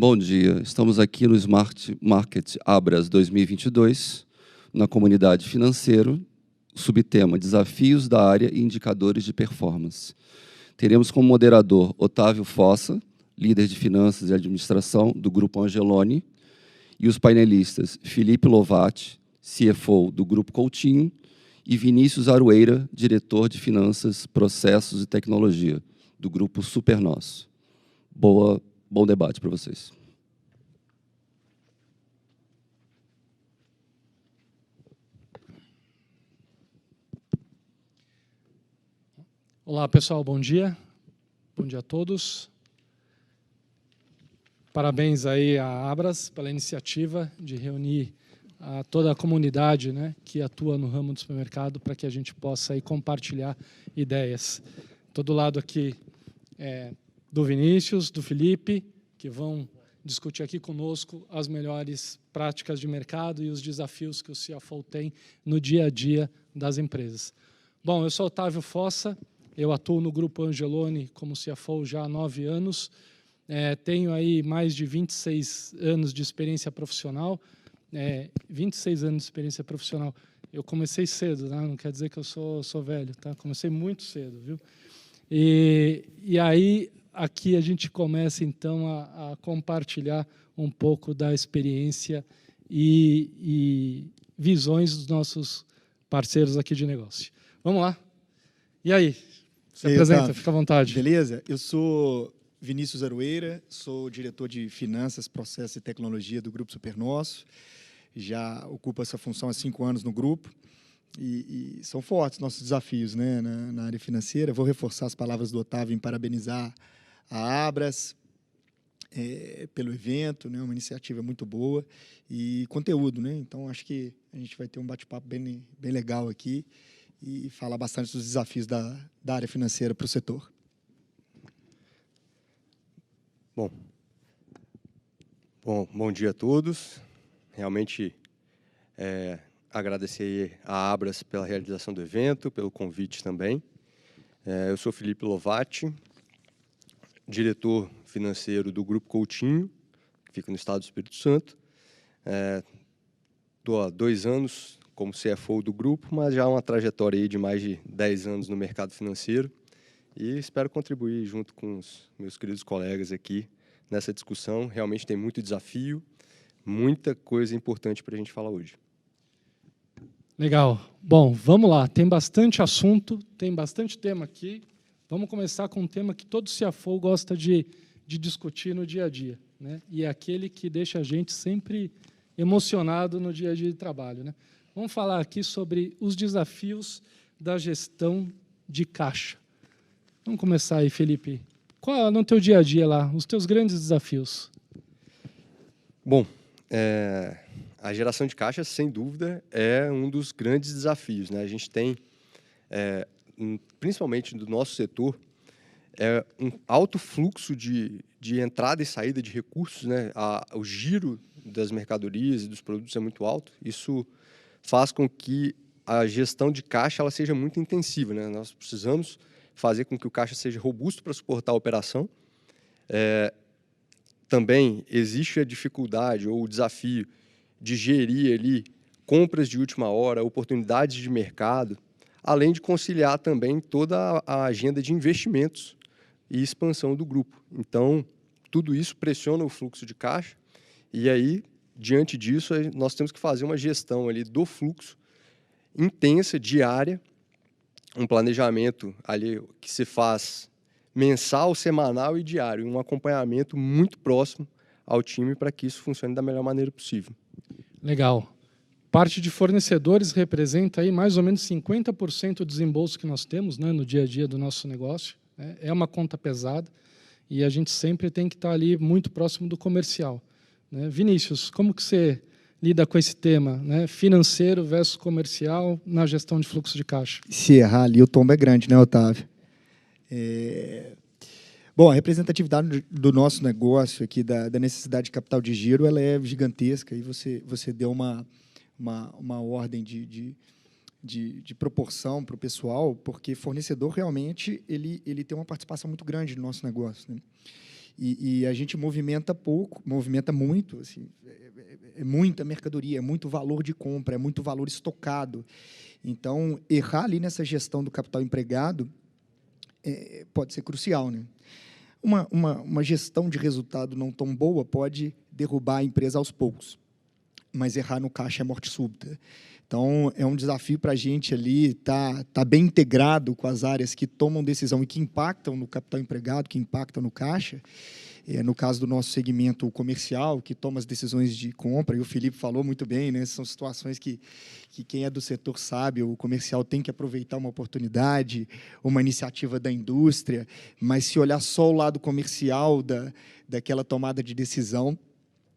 Bom dia, estamos aqui no Smart Market Abras 2022, na comunidade financeiro, subtema Desafios da área e indicadores de performance. Teremos como moderador Otávio Fossa, líder de finanças e administração do Grupo Angeloni, e os painelistas Felipe Lovati, CFO do Grupo Coutinho, e Vinícius Arueira, diretor de finanças, processos e tecnologia do Grupo Supernós. Bom debate para vocês. Olá, pessoal, bom dia. Bom dia a todos. Parabéns aí à Abras pela iniciativa de reunir toda a comunidade, né, que atua no ramo do supermercado para que a gente possa aí compartilhar ideias. Estou do lado aqui do Vinícius, do Felipe, que vão discutir aqui conosco as melhores práticas de mercado e os desafios que o CFO tem no dia a dia das empresas. Bom, eu sou Otávio Fossa, eu atuo no Grupo Angeloni como CFO já há 9 anos, tenho aí mais de 26 anos de experiência profissional, 26 anos de experiência profissional. Eu comecei cedo, né? Não quer dizer que eu sou velho, tá? Comecei muito cedo, viu? E aí, aqui a gente começa, então, a compartilhar um pouco da experiência e visões dos nossos parceiros aqui de negócio. Vamos lá. E aí? Se apresenta, fica à vontade. Beleza? Eu sou Vinícius Arueira, sou diretor de Finanças, Processos e Tecnologia do Grupo Supernós. Já ocupo essa função há 5 anos no grupo. E são fortes nossos desafios, né, na área financeira. Vou reforçar as palavras do Otávio em parabenizar a Abras pelo evento, né, uma iniciativa muito boa e conteúdo, né? Então acho que a gente vai ter um bate-papo bem legal aqui e falar bastante dos desafios da área financeira para o setor. Bom dia a todos. Realmente agradecer a Abras pela realização do evento, pelo convite também. Eu sou Felipe Lovati, diretor financeiro do Grupo Coutinho, que fica no estado do Espírito Santo. Estou há 2 anos como CFO do grupo, mas já uma trajetória aí de mais de 10 anos no mercado financeiro e espero contribuir junto com os meus queridos colegas aqui nessa discussão. Realmente tem muito desafio, muita coisa importante para a gente falar hoje. Legal. Bom, vamos lá. Tem bastante assunto, tem bastante tema aqui. Vamos começar com um tema que todo CFO gosta de discutir no dia a dia, né? E é aquele que deixa a gente sempre emocionado no dia a dia de trabalho, né? Vamos falar aqui sobre os desafios da gestão de caixa. Vamos começar aí, Felipe. Qual no teu dia a dia lá, os teus grandes desafios? Bom, a geração de caixa, sem dúvida, é um dos grandes desafios, né? A gente tem, principalmente do nosso setor, um alto fluxo de entrada e saída de recursos, né? O giro das mercadorias e dos produtos é muito alto. Isso faz com que a gestão de caixa ela seja muito intensiva, né? Nós precisamos fazer com que o caixa seja robusto para suportar a operação. Também existe a dificuldade ou o desafio de gerir ali compras de última hora, oportunidades de mercado, além de conciliar também toda a agenda de investimentos e expansão do grupo. Então, tudo isso pressiona o fluxo de caixa e aí, diante disso, nós temos que fazer uma gestão ali do fluxo intensa, diária, um planejamento ali que se faz mensal, semanal e diário, um acompanhamento muito próximo ao time para que isso funcione da melhor maneira possível. Legal. Parte de fornecedores representa aí mais ou menos 50% do desembolso que nós temos, né, no dia a dia do nosso negócio. É uma conta pesada e a gente sempre tem que estar ali muito próximo do comercial, né? Vinícius, como que você lida com esse tema, né, financeiro versus comercial na gestão de fluxo de caixa? Se errar ali, o tombo é grande, né, Otávio? Bom, a representatividade do nosso negócio aqui, da necessidade de capital de giro, ela é gigantesca e você deu uma ordem de proporção para o pessoal, porque fornecedor realmente ele tem uma participação muito grande no nosso negócio, né? E a gente movimenta pouco, movimenta muito, assim, é muita mercadoria, é muito valor de compra, é muito valor estocado. Então, errar ali nessa gestão do capital empregado pode ser crucial, né? Uma gestão de resultado não tão boa pode derrubar a empresa aos poucos, mas errar no caixa é morte súbita. Então, é um desafio para a gente ali tá bem integrado com as áreas que tomam decisão e que impactam no capital empregado, que impactam no caixa. No caso do nosso segmento comercial, que toma as decisões de compra, e o Felipe falou muito bem, né? São situações que quem é do setor sabe, o comercial tem que aproveitar uma oportunidade, uma iniciativa da indústria, mas se olhar só o lado comercial daquela tomada de decisão,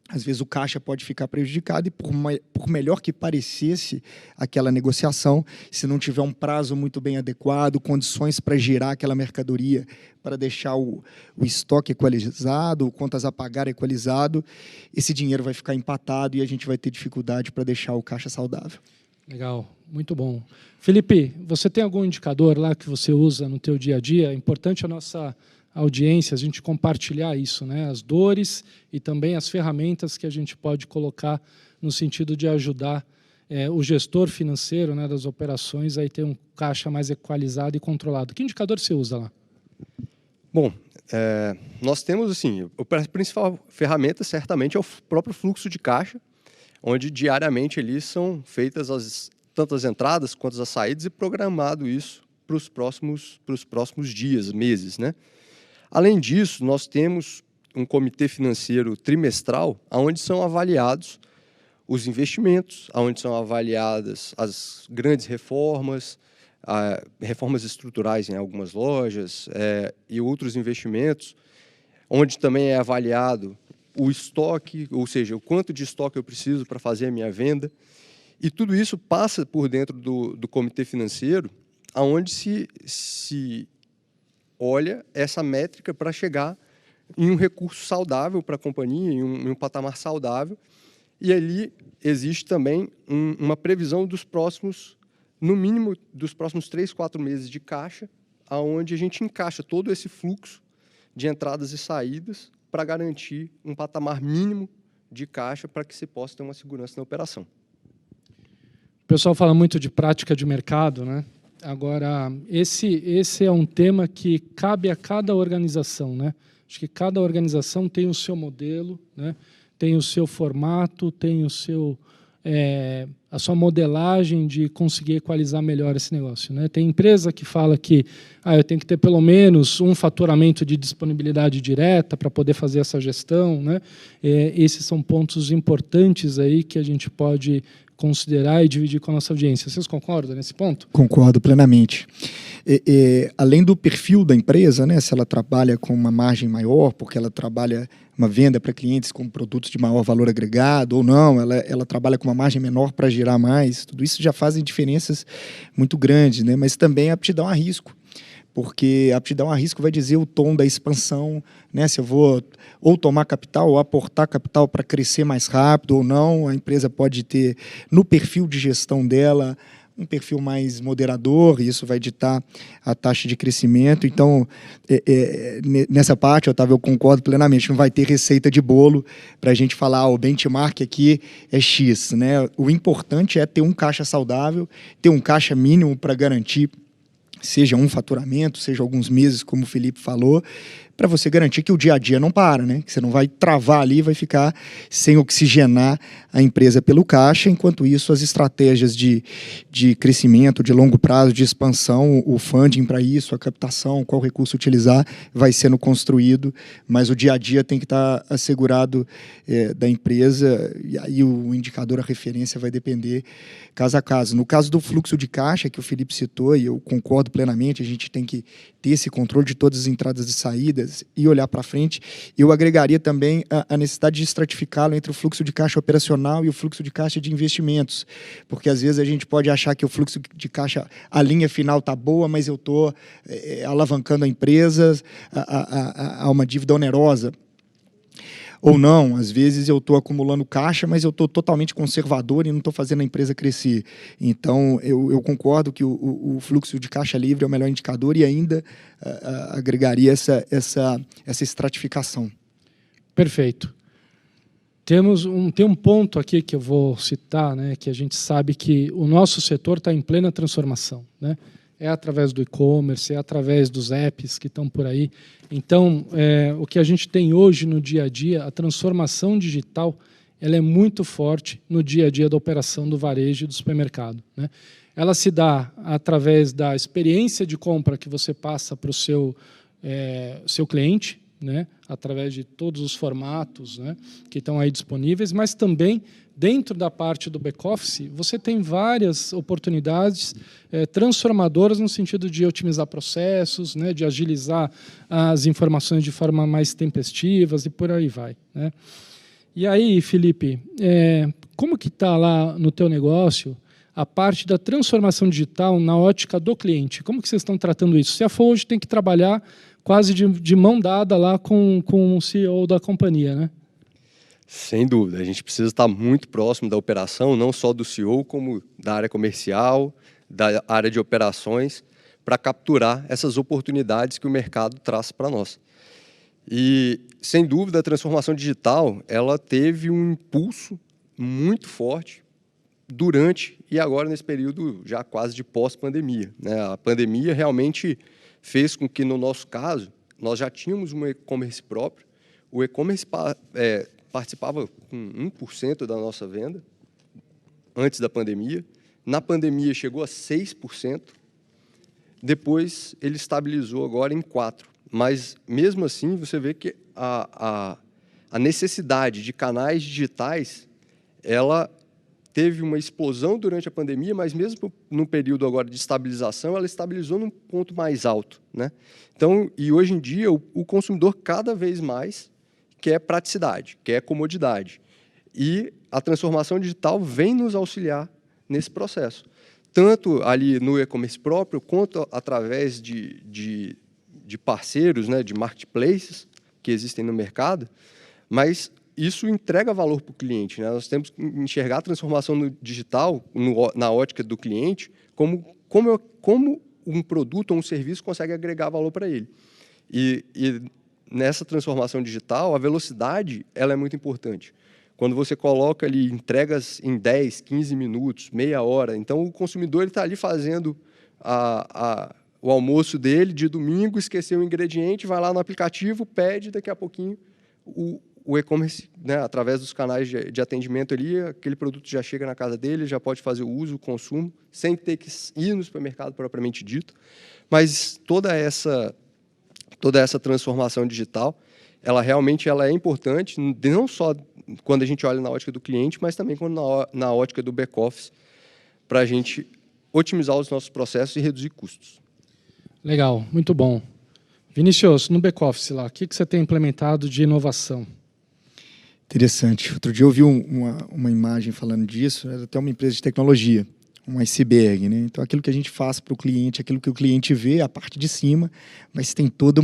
às vezes o caixa pode ficar prejudicado e, por melhor que parecesse aquela negociação, se não tiver um prazo muito bem adequado, condições para girar aquela mercadoria, para deixar o estoque equalizado, contas a pagar equalizado, esse dinheiro vai ficar empatado e a gente vai ter dificuldade para deixar o caixa saudável. Legal, muito bom. Felipe, você tem algum indicador lá que você usa no teu dia a dia? É importante a nossa audiência, a gente compartilhar isso, né? As dores e também as ferramentas que a gente pode colocar no sentido de ajudar o gestor financeiro, né, das operações a ter um caixa mais equalizado e controlado. Que indicador você usa lá? Bom, nós temos, assim, a principal ferramenta certamente é o próprio fluxo de caixa, onde diariamente ali são feitas tanto as entradas quanto as saídas e programado isso para os próximos dias, meses, né? Além disso, nós temos um comitê financeiro trimestral, onde são avaliados os investimentos, onde são avaliadas as grandes reformas, reformas estruturais em algumas lojas e outros investimentos, onde também é avaliado o estoque, ou seja, o quanto de estoque eu preciso para fazer a minha venda. E tudo isso passa por dentro do comitê financeiro, onde se olha essa métrica para chegar em um recurso saudável para a companhia, em um patamar saudável. E ali existe também uma previsão no mínimo, dos próximos 3, 4 meses de caixa, onde a gente encaixa todo esse fluxo de entradas e saídas para garantir um patamar mínimo de caixa para que se possa ter uma segurança na operação. O pessoal fala muito de prática de mercado, né? Agora, esse é um tema que cabe a cada organização, né? Acho que cada organização tem o seu modelo, né? Tem o seu formato, tem a sua modelagem de conseguir equalizar melhor esse negócio, né? Tem empresa que fala que eu tenho que ter pelo menos um faturamento de disponibilidade direta para poder fazer essa gestão, né? Esses são pontos importantes aí que a gente pode considerar e dividir com a nossa audiência. Vocês concordam nesse ponto? Concordo plenamente. Além do perfil da empresa, né, se ela trabalha com uma margem maior, porque ela trabalha uma venda para clientes com produtos de maior valor agregado ou não, ela trabalha com uma margem menor para girar mais, tudo isso já fazem diferenças muito grandes, né? Mas também a aptidão a risco, porque a aptidão a risco vai dizer o tom da expansão, né? Se eu vou ou tomar capital ou aportar capital para crescer mais rápido ou não, a empresa pode ter no perfil de gestão dela um perfil mais moderador, e isso vai ditar a taxa de crescimento. Então, nessa parte, Otávio, eu concordo plenamente, não vai ter receita de bolo para a gente falar, o benchmark aqui é X, né? O importante é ter um caixa saudável, ter um caixa mínimo para garantir, seja um faturamento, seja alguns meses, como o Felipe falou, para você garantir que o dia a dia não para, né? Que você não vai travar ali e vai ficar sem oxigenar a empresa pelo caixa. Enquanto isso, as estratégias de crescimento, de longo prazo, de expansão, o funding para isso, a captação, qual recurso utilizar, vai sendo construído, mas o dia a dia tem que estar assegurado da empresa, e aí o indicador, a referência, vai depender caso a caso. No caso do fluxo de caixa, que o Felipe citou, e eu concordo plenamente, a gente tem que ter esse controle de todas as entradas e saídas e olhar para frente. Eu agregaria também a necessidade de estratificá-lo entre o fluxo de caixa operacional e o fluxo de caixa de investimentos, porque às vezes a gente pode achar que o fluxo de caixa, a linha final está boa, mas eu estou alavancando a empresa a uma dívida onerosa. ou não. Às vezes eu estou acumulando caixa, mas eu estou totalmente conservador e não estou fazendo a empresa crescer. Então, eu concordo que o fluxo de caixa livre é o melhor indicador e ainda agregaria essa estratificação. Perfeito. Tem um ponto aqui que eu vou citar, né, que a gente sabe que o nosso setor está em plena transformação, né? É através do e-commerce, é através dos apps que estão por aí. Então, o que a gente tem hoje no dia a dia, a transformação digital, ela é muito forte no dia a dia da operação do varejo e do supermercado, né? Ela se dá através da experiência de compra que você passa para o seu cliente, né, através de todos os formatos, né, que estão aí disponíveis, mas também dentro da parte do back-office, você tem várias oportunidades transformadoras no sentido de otimizar processos, né, de agilizar as informações de forma mais tempestivas e por aí vai, né. E aí, Felipe, como que está lá no teu negócio a parte da transformação digital na ótica do cliente? Como que vocês estão tratando isso? Se a CFO hoje tem que trabalhar quase de mão dada lá com o CEO da companhia, né? Sem dúvida, a gente precisa estar muito próximo da operação, não só do CEO, como da área comercial, da área de operações, para capturar essas oportunidades que o mercado traz para nós. E, sem dúvida, a transformação digital ela teve um impulso muito forte durante e agora nesse período já quase de pós-pandemia, né? A pandemia realmente fez com que, no nosso caso, nós já tínhamos um e-commerce próprio. O e-commerce participava com 1% da nossa venda antes da pandemia. Na pandemia chegou a 6%. Depois ele estabilizou agora em 4%. Mas, mesmo assim, você vê que a necessidade de canais digitais ela teve uma explosão durante a pandemia, mas mesmo no período agora de estabilização, ela estabilizou num ponto mais alto, né? Então, e hoje em dia, o consumidor cada vez mais quer praticidade, quer comodidade. E a transformação digital vem nos auxiliar nesse processo. Tanto ali no e-commerce próprio, quanto através de parceiros, né, de marketplaces que existem no mercado, mas isso entrega valor para o cliente, né? Nós temos que enxergar a transformação no digital, na ótica do cliente, como um produto ou um serviço consegue agregar valor para ele. E nessa transformação digital, a velocidade ela é muito importante. Quando você coloca ali entregas em 10, 15 minutos, meia hora, então o consumidor está ali fazendo o almoço dele de domingo, esqueceu o ingrediente, vai lá no aplicativo, pede, daqui a pouquinho o e-commerce, né, através dos canais de atendimento ali, aquele produto já chega na casa dele, já pode fazer o uso, o consumo, sem ter que ir no supermercado propriamente dito. Mas toda essa transformação digital, ela realmente é importante, não só quando a gente olha na ótica do cliente, mas também na ótica do back-office, para a gente otimizar os nossos processos e reduzir custos. Legal, muito bom. Vinícius, no back-office lá, o que você tem implementado de inovação? Interessante. Outro dia eu vi uma imagem falando disso, era até uma empresa de tecnologia, um iceberg, né? Então, aquilo que a gente faz para o cliente, aquilo que o cliente vê, a parte de cima, mas tem toda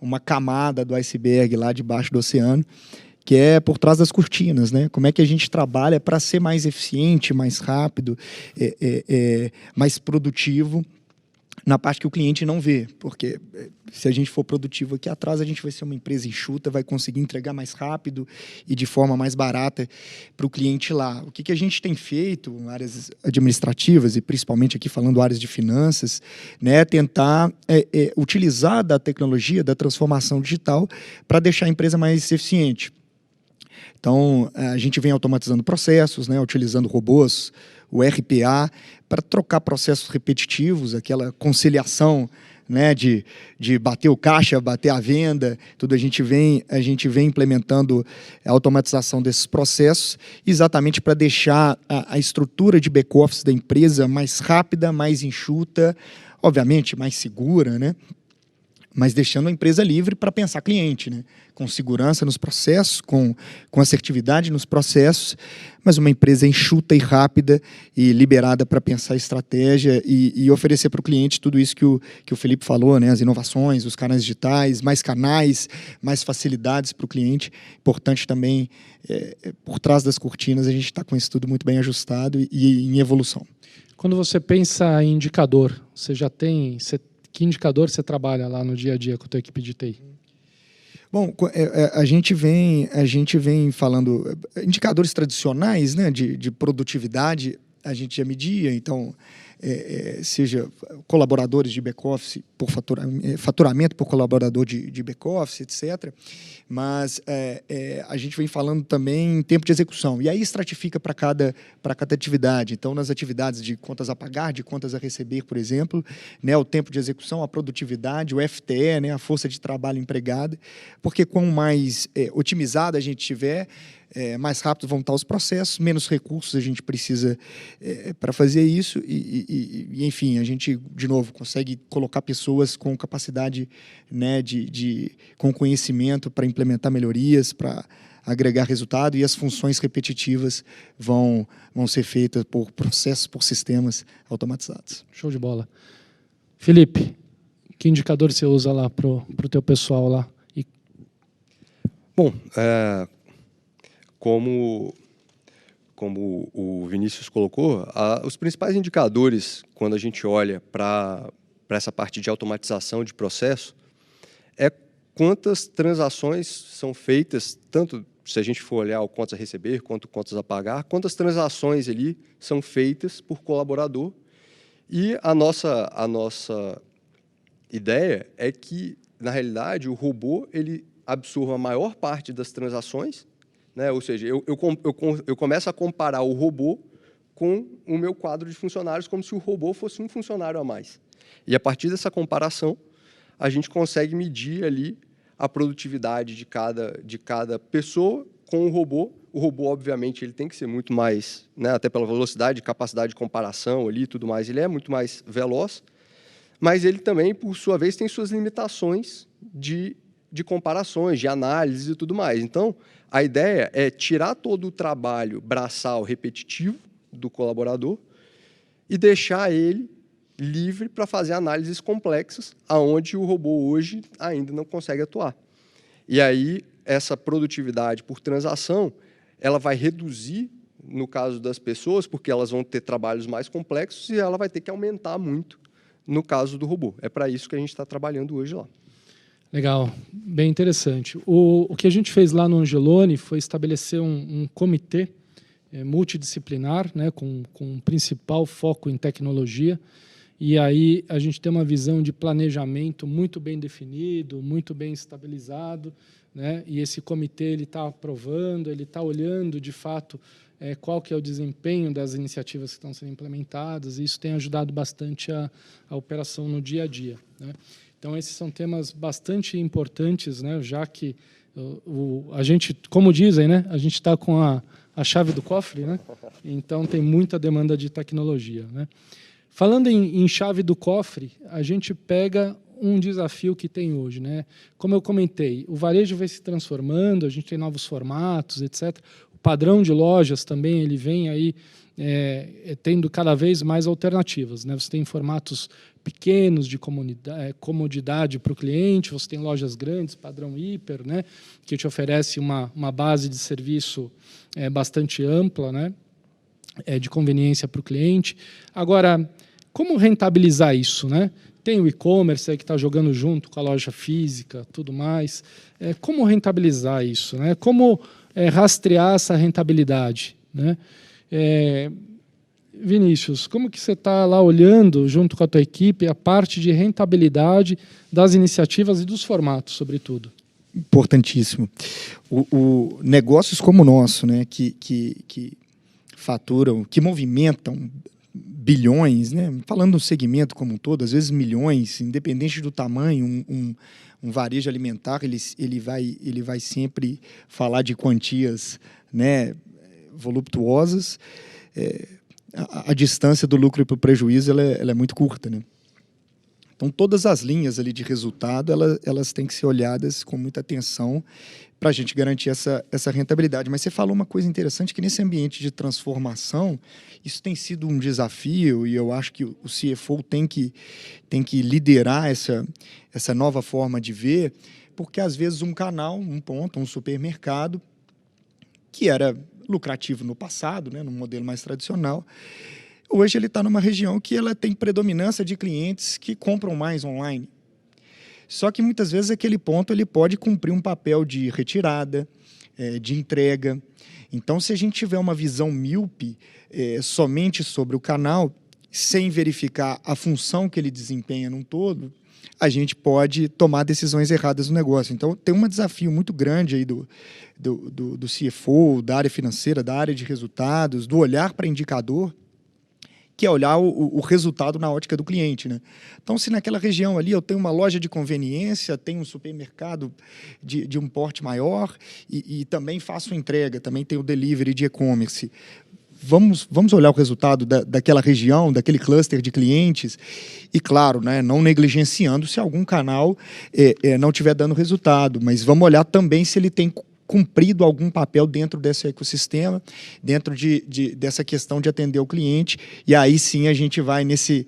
uma camada do iceberg lá debaixo do oceano, que é por trás das cortinas, né? Como é que a gente trabalha para ser mais eficiente, mais rápido, mais produtivo, na parte que o cliente não vê, porque se a gente for produtivo aqui atrás, a gente vai ser uma empresa enxuta, vai conseguir entregar mais rápido e de forma mais barata para o cliente lá. O que a gente tem feito em áreas administrativas, e principalmente aqui falando áreas de finanças, né, tentar utilizar da tecnologia, da transformação digital, para deixar a empresa mais eficiente. Então, a gente vem automatizando processos, né, utilizando robôs, o RPA, para trocar processos repetitivos, aquela conciliação, né, de bater o caixa, bater a venda, tudo a gente vem implementando a automatização desses processos, exatamente para deixar a estrutura de back-office da empresa mais rápida, mais enxuta, obviamente mais segura, né? mas deixando a empresa livre para pensar cliente, né? Com segurança nos processos, com assertividade nos processos, mas uma empresa enxuta e rápida e liberada para pensar estratégia e oferecer para o cliente tudo isso que o Felipe falou, né? As inovações, os canais digitais, mais canais, mais facilidades para o cliente. Importante também, por trás das cortinas, a gente está com isso tudo muito bem ajustado e em evolução. Quando você pensa em indicador, você já tem... Que indicador você trabalha lá no dia a dia com a tua equipe de TI? Bom, a gente vem falando indicadores tradicionais, né, de produtividade, a gente já media, então, seja colaboradores de back-office, por faturamento por colaborador de back-office, etc. Mas a gente vem falando também em tempo de execução. E aí estratifica para cada atividade. Então, nas atividades de contas a pagar, de contas a receber, por exemplo, né, o tempo de execução, a produtividade, o FTE, né, a força de trabalho empregada, porque quanto mais otimizada a gente tiver, mais rápido vão estar os processos, menos recursos a gente precisa para fazer isso e, enfim, a gente, de novo, consegue colocar pessoas com capacidade, né, com conhecimento para implementar melhorias, para agregar resultado, e as funções repetitivas vão ser feitas por processos, por sistemas automatizados. Show de bola. Felipe, que indicador você usa lá para o teu pessoal lá? Bom, como o Vinícius colocou, os principais indicadores, quando a gente olha para essa parte de automatização de processo, é quantas transações são feitas, tanto se a gente for olhar o contas a receber quanto contas a pagar, quantas transações ali são feitas por colaborador. E a nossa ideia é que, na realidade, o robô ele absorva a maior parte das transações, né? Ou seja, eu começo a comparar o robô com o meu quadro de funcionários como se o robô fosse um funcionário a mais. E, a partir dessa comparação, a gente consegue medir ali a produtividade de cada pessoa com o robô. O robô, obviamente, ele tem que ser muito mais, né, até pela velocidade, capacidade de comparação ali e tudo mais, ele é muito mais veloz, mas ele também, por sua vez, tem suas limitações de comparações, de análise e tudo mais. Então, a ideia é tirar todo o trabalho braçal repetitivo do colaborador e deixar ele livre para fazer análises complexas, aonde o robô hoje ainda não consegue atuar. E aí, essa produtividade por transação, ela vai reduzir, no caso das pessoas, porque elas vão ter trabalhos mais complexos e ela vai ter que aumentar muito no caso do robô. É para isso que a gente está trabalhando hoje lá. Legal, bem interessante. O que a gente fez lá no Angeloni foi estabelecer um comitê multidisciplinar, né, com um principal foco em tecnologia, e aí a gente tem uma visão de planejamento muito bem definido, muito bem estabilizado, né, e esse comitê está aprovando, ele está olhando, de fato, qual que é o desempenho das iniciativas que estão sendo implementadas, e isso tem ajudado bastante a operação no dia a dia, né. Então, esses são temas bastante importantes, né, já que a gente, como dizem, né, a gente está com a chave do cofre, né, então tem muita demanda de tecnologia, né. Falando em chave do cofre, a gente pega um desafio que tem hoje, né. Como eu comentei, o varejo vai se transformando, a gente tem novos formatos, etc. O padrão de lojas também ele vem aí tendo cada vez mais alternativas, né. Você tem formatos pequenos de comodidade para o cliente, você tem lojas grandes, padrão hiper, né, que te oferece uma base de serviço bastante ampla, né, de conveniência para o cliente. Agora, como rentabilizar isso, né? Tem o e-commerce que está jogando junto com a loja física, tudo mais. Como rentabilizar isso, né? Como rastrear essa rentabilidade, né? Vinícius, como que você está lá olhando, junto com a tua equipe, a parte de rentabilidade das iniciativas e dos formatos, sobretudo? Importantíssimo. O negócios como o nosso, né, que faturam, que movimentam bilhões, né, falando do segmento como um todo, às vezes milhões, independente do tamanho, um varejo alimentar, ele vai sempre falar de quantias, né, voluptuosas. A distância do lucro para o prejuízo ela é muito curta, né? Então, todas as linhas ali de resultado, elas têm que ser olhadas com muita atenção para a gente garantir essa rentabilidade. Mas você falou uma coisa interessante, que nesse ambiente de transformação, isso tem sido um desafio, e eu acho que o CFO tem que liderar essa nova forma de ver, porque, às vezes, um canal, um ponto, um supermercado, que era lucrativo no passado, né, no modelo mais tradicional, hoje ele está numa região que ela tem predominância de clientes que compram mais online. Só que, muitas vezes, aquele ponto ele pode cumprir um papel de retirada, de entrega. Então, se a gente tiver uma visão míope somente sobre o canal, sem verificar a função que ele desempenha num todo, a gente pode tomar decisões erradas no negócio. Então, tem um desafio muito grande aí do CFO, da área financeira, da área de resultados, do olhar para indicador, que é olhar o resultado na ótica do cliente, né? Então, se naquela região ali eu tenho uma loja de conveniência, tenho um supermercado de um porte maior e também faço entrega, também tenho delivery de e-commerce, vamos olhar o resultado daquela região, daquele cluster de clientes e, claro, né, não negligenciando se algum canal não estiver dando resultado, mas vamos olhar também se ele tem cumprido algum papel dentro desse ecossistema, dentro dessa questão de atender o cliente, e aí sim a gente vai nesse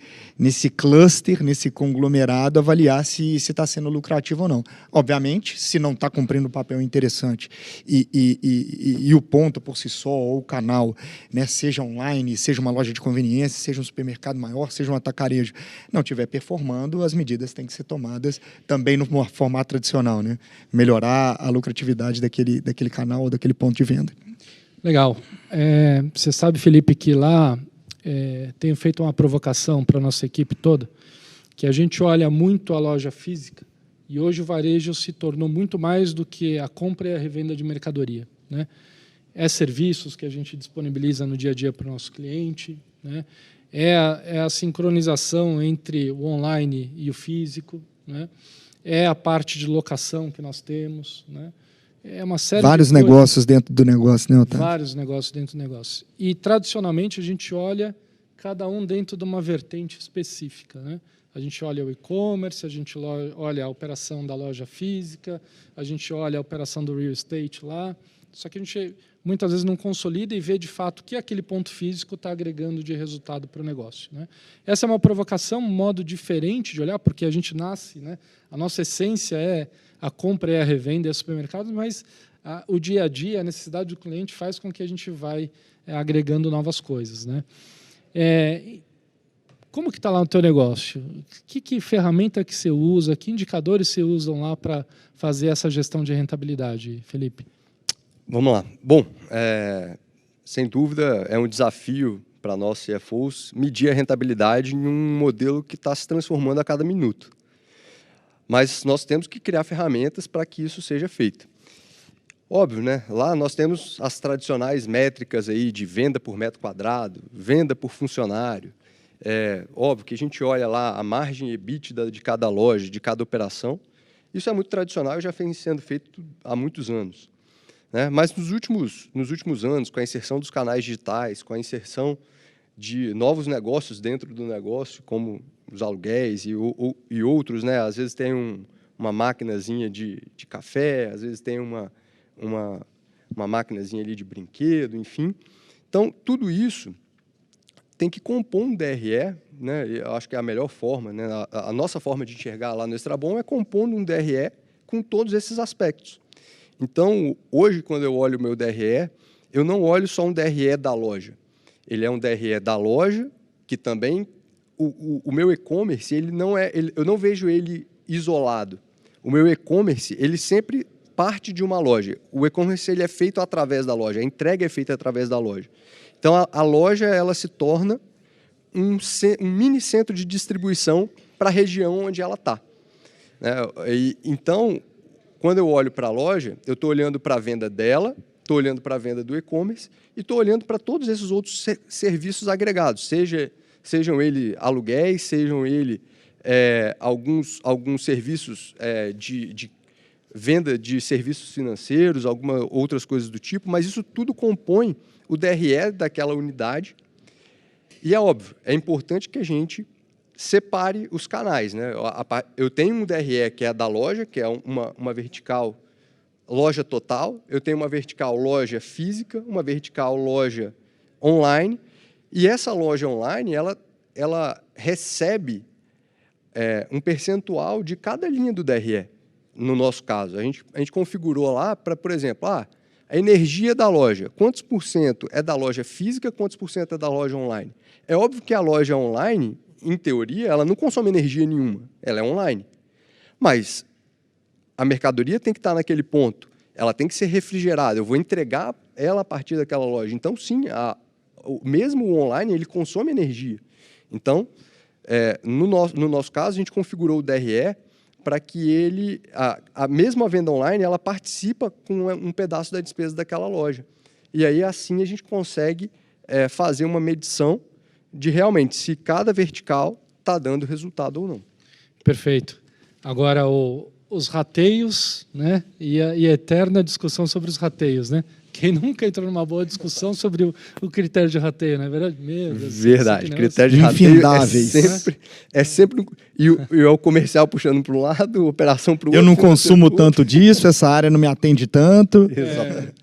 cluster, nesse conglomerado, avaliar se está sendo lucrativo ou não. Obviamente, se não está cumprindo um papel interessante e o ponto por si só, ou o canal, né, seja online, seja uma loja de conveniência, seja um supermercado maior, seja um atacarejo, não estiver performando, as medidas têm que ser tomadas também no formato tradicional, né? Melhorar a lucratividade daquele canal ou daquele ponto de venda. Legal. Você sabe, Felipe, que lá tenho feito uma provocação para a nossa equipe toda, que a gente olha muito a loja física e hoje o varejo se tornou muito mais do que a compra e a revenda de mercadoria, né? Serviços que a gente disponibiliza no dia a dia para o nosso cliente, né? A sincronização entre o online e o físico, né? A parte de locação que nós temos, né? Uma série vários negócios dentro do negócio, né, Otávio? Vários negócios dentro do negócio. E, tradicionalmente, a gente olha cada um dentro de uma vertente específica, né? A gente olha o e-commerce, a gente olha a operação da loja física, a gente olha a operação do real estate lá, só que a gente muitas vezes não consolida e vê de fato o que aquele ponto físico está agregando de resultado para o negócio, né? Essa é uma provocação, um modo diferente de olhar, porque a gente nasce, né? A nossa essência é a compra e a revenda e supermercados, mas o dia a dia, a necessidade do cliente faz com que a gente vai agregando novas coisas, né? Como que está lá no teu negócio? Que ferramenta que você usa? Que indicadores você usam lá para fazer essa gestão de rentabilidade, Felipe? Vamos lá. Bom, sem dúvida é um desafio para nós CFOs medir a rentabilidade em um modelo que está se transformando a cada minuto. Mas nós temos que criar ferramentas para que isso seja feito. Óbvio, né? Lá nós temos as tradicionais métricas aí de venda por metro quadrado, venda por funcionário. Óbvio que a gente olha lá a margem EBITDA de cada loja, de cada operação. Isso é muito tradicional e já vem sendo feito há muitos anos, né? Mas nos últimos anos, com a inserção dos canais digitais, com a inserção de novos negócios dentro do negócio, como os aluguéis e outros, né? Às vezes tem uma maquinazinha de café, às vezes tem uma maquinazinha ali de brinquedo, enfim. Então, tudo isso tem que compor um DRE, né? Eu acho que é a melhor forma, né? A nossa forma de enxergar lá no Extrabom é compondo um DRE com todos esses aspectos. Então, hoje, quando eu olho o meu DRE, eu não olho só um DRE da loja. Ele é um DRE da loja, que também o meu e-commerce, eu não vejo ele isolado. O meu e-commerce, ele sempre parte de uma loja. O e-commerce ele é feito através da loja, a entrega é feita através da loja. Então, a loja ela se torna um mini centro de distribuição para a região onde ela está, né? Então, quando eu olho para a loja, eu estou olhando para a venda dela, estou olhando para a venda do e-commerce e estou olhando para todos esses outros serviços agregados, sejam ele aluguéis, sejam ele alguns serviços de venda de serviços financeiros, outras coisas do tipo, mas isso tudo compõe o DRE daquela unidade. E é óbvio, é importante que a gente separe os canais, né? Eu tenho um DRE que é da loja, que é uma vertical loja total, eu tenho uma vertical loja física, uma vertical loja online, e essa loja online ela recebe um percentual de cada linha do DRE, no nosso caso. A gente configurou lá para, por exemplo, a energia da loja, quantos por cento é da loja física, quantos por cento é da loja online. É óbvio que a loja online, em teoria, ela não consome energia nenhuma, ela é online. Mas a mercadoria tem que estar naquele ponto, ela tem que ser refrigerada, eu vou entregar ela a partir daquela loja. Então, sim, mesmo o online, ele consome energia. Então, no nosso caso, a gente configurou o DRE para que ele, mesmo a venda online, ela participa com um pedaço da despesa daquela loja. E aí, assim, a gente consegue fazer uma medição de realmente se cada vertical está dando resultado ou não. Perfeito. Agora, os rateios, né? E a eterna discussão sobre os rateios, né? Quem nunca entrou numa boa discussão sobre o critério de rateio, não é verdade? Meu Deus, verdade, critério de rateio é sempre e o comercial puxando para um lado, a operação para o outro. Eu não consumo tanto disso, essa área não me atende tanto. Exatamente.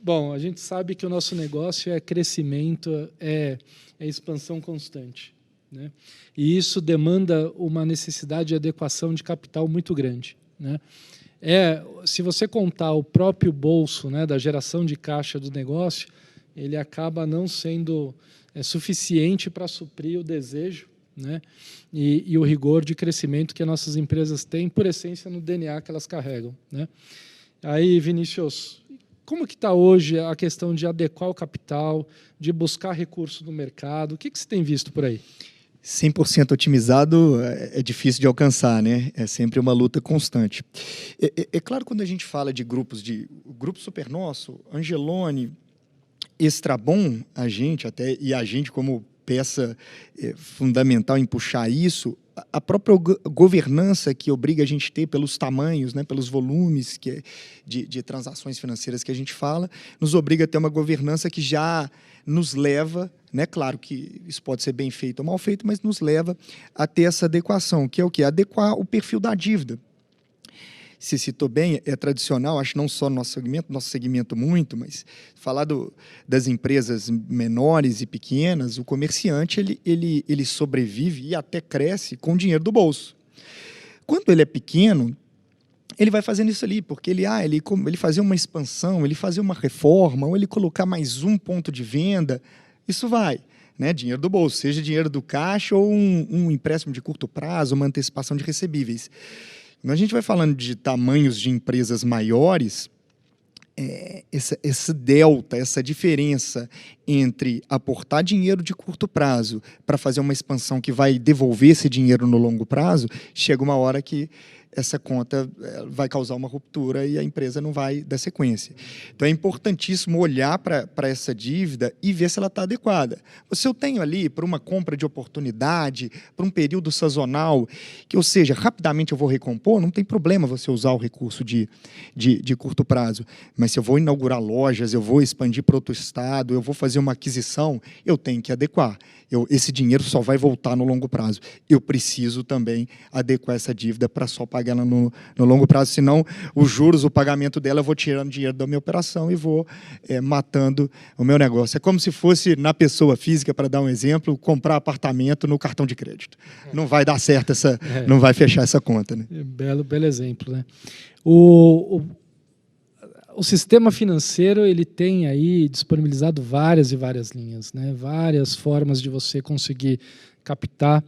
Bom, a gente sabe que o nosso negócio é crescimento, é expansão constante, né? E isso demanda uma necessidade de adequação de capital muito grande, né? Se você contar o próprio bolso, né, da geração de caixa do negócio, ele acaba não sendo suficiente para suprir o desejo, né, e o rigor de crescimento que as nossas empresas têm, por essência, no DNA que elas carregam, né? Aí, Vinícius, como que está hoje a questão de adequar o capital, de buscar recursos no mercado? O que você tem visto por aí? 100% otimizado é difícil de alcançar, né? É sempre uma luta constante. É claro, quando a gente fala de grupos, o Grupo Supernosso, Angeloni, Extrabom, a gente como peça fundamental em puxar isso, a própria governança que obriga a gente a ter pelos tamanhos, né, pelos volumes de transações financeiras que a gente fala, nos obriga a ter uma governança que já nos leva, né, claro que isso pode ser bem feito ou mal feito, mas nos leva a ter essa adequação, que é o quê? Adequar o perfil da dívida. Se citou bem, é tradicional, acho não só no nosso segmento muito, mas falar das empresas menores e pequenas, o comerciante ele sobrevive e até cresce com o dinheiro do bolso. Quando ele é pequeno, ele vai fazendo isso ali, porque ele fazer uma expansão, ele fazer uma reforma, ou ele colocar mais um ponto de venda, isso vai, né? Dinheiro do bolso, seja dinheiro do caixa ou um empréstimo de curto prazo, uma antecipação de recebíveis. Quando a gente vai falando de tamanhos de empresas maiores, esse delta, essa diferença entre aportar dinheiro de curto prazo para fazer uma expansão que vai devolver esse dinheiro no longo prazo, chega uma hora que essa conta vai causar uma ruptura e a empresa não vai dar sequência. Então, é importantíssimo olhar para essa dívida e ver se ela está adequada. Se eu tenho ali para uma compra de oportunidade, para um período sazonal, que, ou seja, rapidamente eu vou recompor, não tem problema você usar o recurso de curto prazo. Mas se eu vou inaugurar lojas, eu vou expandir para outro estado, eu vou fazer uma aquisição, eu tenho que adequar. Esse dinheiro só vai voltar no longo prazo. Eu preciso também adequar essa dívida para só pagar ela no longo prazo, senão os juros, o pagamento dela, eu vou tirando dinheiro da minha operação e vou matando o meu negócio. É como se fosse, na pessoa física, para dar um exemplo, comprar apartamento no cartão de crédito. Não vai dar certo, não vai fechar essa conta, né? Belo exemplo, né? O sistema financeiro ele tem aí disponibilizado várias e várias linhas, né? Várias formas de você conseguir captar.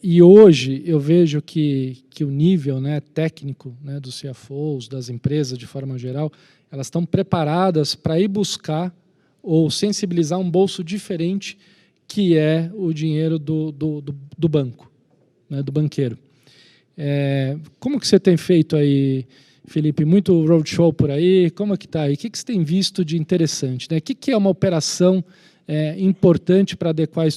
E hoje eu vejo que o nível, né, técnico, né, dos CFOs, das empresas de forma geral, elas estão preparadas para ir buscar ou sensibilizar um bolso diferente que é o dinheiro do banco, né, do banqueiro. Como que você tem feito aí, Felipe? Muito roadshow por aí, como é que está aí? O que você tem visto de interessante, né? O que é uma operação importante para adequar a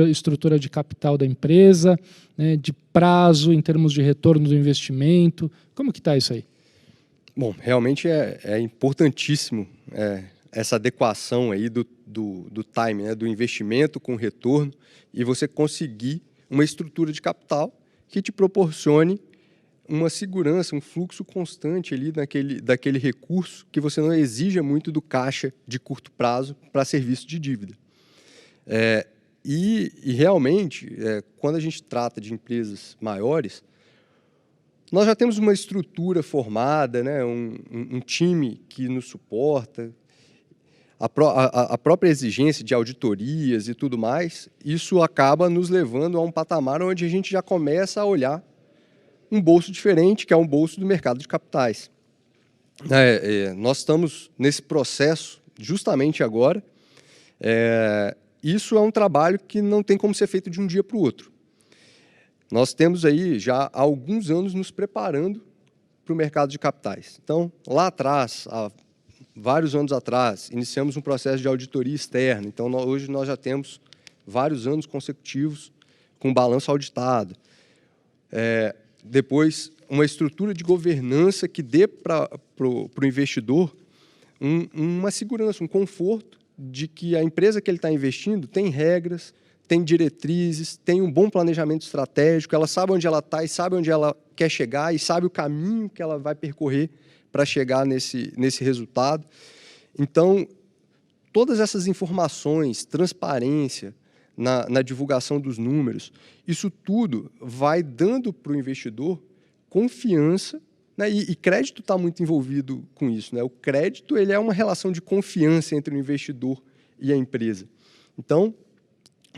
estrutura de capital da empresa, né, de prazo, em termos de retorno do investimento? Como que está isso aí? Bom, realmente é importantíssimo essa adequação aí do do time, né, do investimento com retorno, e você conseguir uma estrutura de capital que te proporcione uma segurança, um fluxo constante ali daquele recurso, que você não exija muito do caixa de curto prazo para serviço de dívida. E realmente, quando a gente trata de empresas maiores, nós já temos uma estrutura formada, né, um time que nos suporta, a própria exigência de auditorias e tudo mais, isso acaba nos levando a um patamar onde a gente já começa a olhar um bolso diferente, que é um bolso do mercado de capitais. Nós estamos nesse processo justamente agora. Isso é um trabalho que não tem como ser feito de um dia para o outro. Nós temos aí já há alguns anos nos preparando para o mercado de capitais. Então, lá atrás, há vários anos atrás, iniciamos um processo de auditoria externa. Então, hoje nós já temos vários anos consecutivos com balanço auditado. Depois, uma estrutura de governança que dê para o investidor uma segurança, um conforto de que a empresa que ele está investindo tem regras, tem diretrizes, tem um bom planejamento estratégico, ela sabe onde ela está e sabe onde ela quer chegar e sabe o caminho que ela vai percorrer para chegar nesse resultado. Então, todas essas informações, transparência na divulgação dos números, isso tudo vai dando para o investidor confiança, né? E crédito está muito envolvido com isso, né? O crédito, ele é uma relação de confiança entre o investidor e a empresa. Então,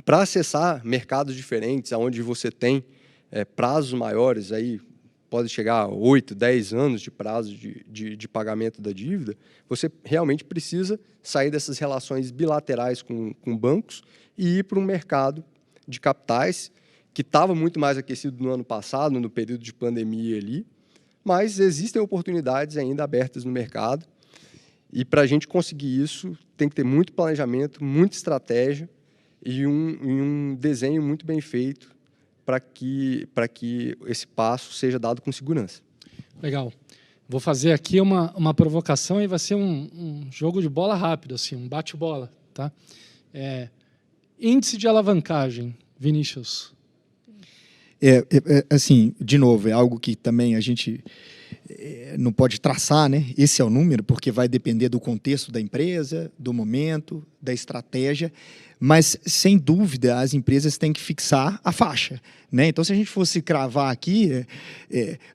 para acessar mercados diferentes, onde você tem prazos maiores, aí pode chegar a 8, 10 anos de prazo de pagamento da dívida, você realmente precisa sair dessas relações bilaterais com bancos e ir para um mercado de capitais que estava muito mais aquecido no ano passado, no período de pandemia ali, mas existem oportunidades ainda abertas no mercado, e para a gente conseguir isso tem que ter muito planejamento, muita estratégia e um desenho muito bem feito para que esse passo seja dado com segurança. Legal. Vou fazer aqui uma provocação e vai ser um jogo de bola rápido, assim, um bate-bola. Tá? Índice de alavancagem, Vinícius. Assim, de novo, é algo que também a gente não pode traçar, né? Esse é o número, porque vai depender do contexto da empresa, do momento, da estratégia, mas, sem dúvida, as empresas têm que fixar a faixa, né? Então, se a gente fosse cravar aqui,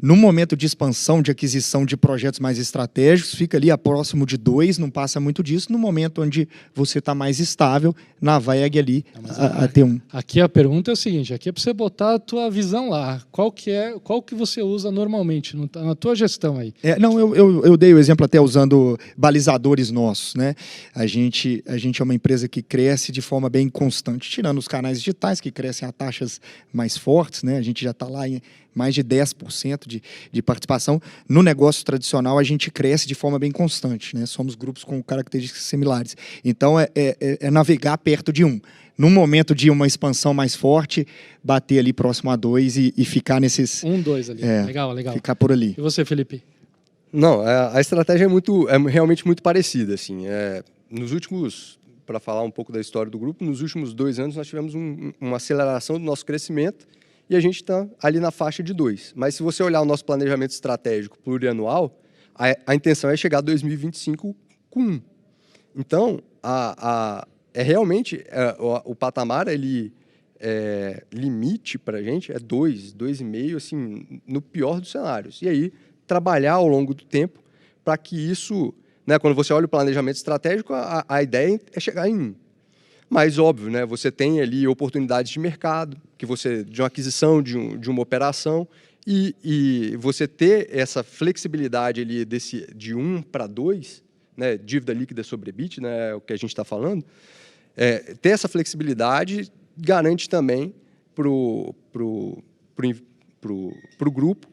no momento de expansão, de aquisição de projetos mais estratégicos, fica ali a próximo de 2, não passa muito disso. No momento onde você está mais estável, navega ali a ter 1. Aqui a pergunta é o seguinte, aqui é para você botar a tua visão lá. Qual que você usa normalmente na tua gestão aí? Eu dei o exemplo até usando balizadores nossos, né? A gente é uma empresa que cresce de forma bem constante, tirando os canais digitais, que crescem a taxas mais fortes, né? A gente já está lá em mais de 10% de participação. No negócio tradicional, a gente cresce de forma bem constante, né? Somos grupos com características similares. Então, é navegar perto de 1. Num momento de uma expansão mais forte, bater ali próximo a 2 e ficar nesses... 1, 2 ali. Legal. Ficar por ali. E você, Felipe? Não, a estratégia é realmente muito parecida. Assim, nos últimos, para falar um pouco da história do grupo, nos últimos 2 anos nós tivemos uma aceleração do nosso crescimento e a gente está ali na faixa de 2. Mas se você olhar o nosso planejamento estratégico plurianual, a intenção é chegar a 2025 com 1. Então, realmente o patamar limite para a gente é 2, 2,5, assim, no pior dos cenários. E aí, trabalhar ao longo do tempo para que isso, né, quando você olha o planejamento estratégico, a ideia é chegar em 1. Mas, óbvio, né, você tem ali oportunidades de mercado, de uma aquisição, de uma operação, e você ter essa flexibilidade ali de 1 para 2, né, dívida líquida sobre EBIT, né, é o que a gente está falando, ter essa flexibilidade garante também para o grupo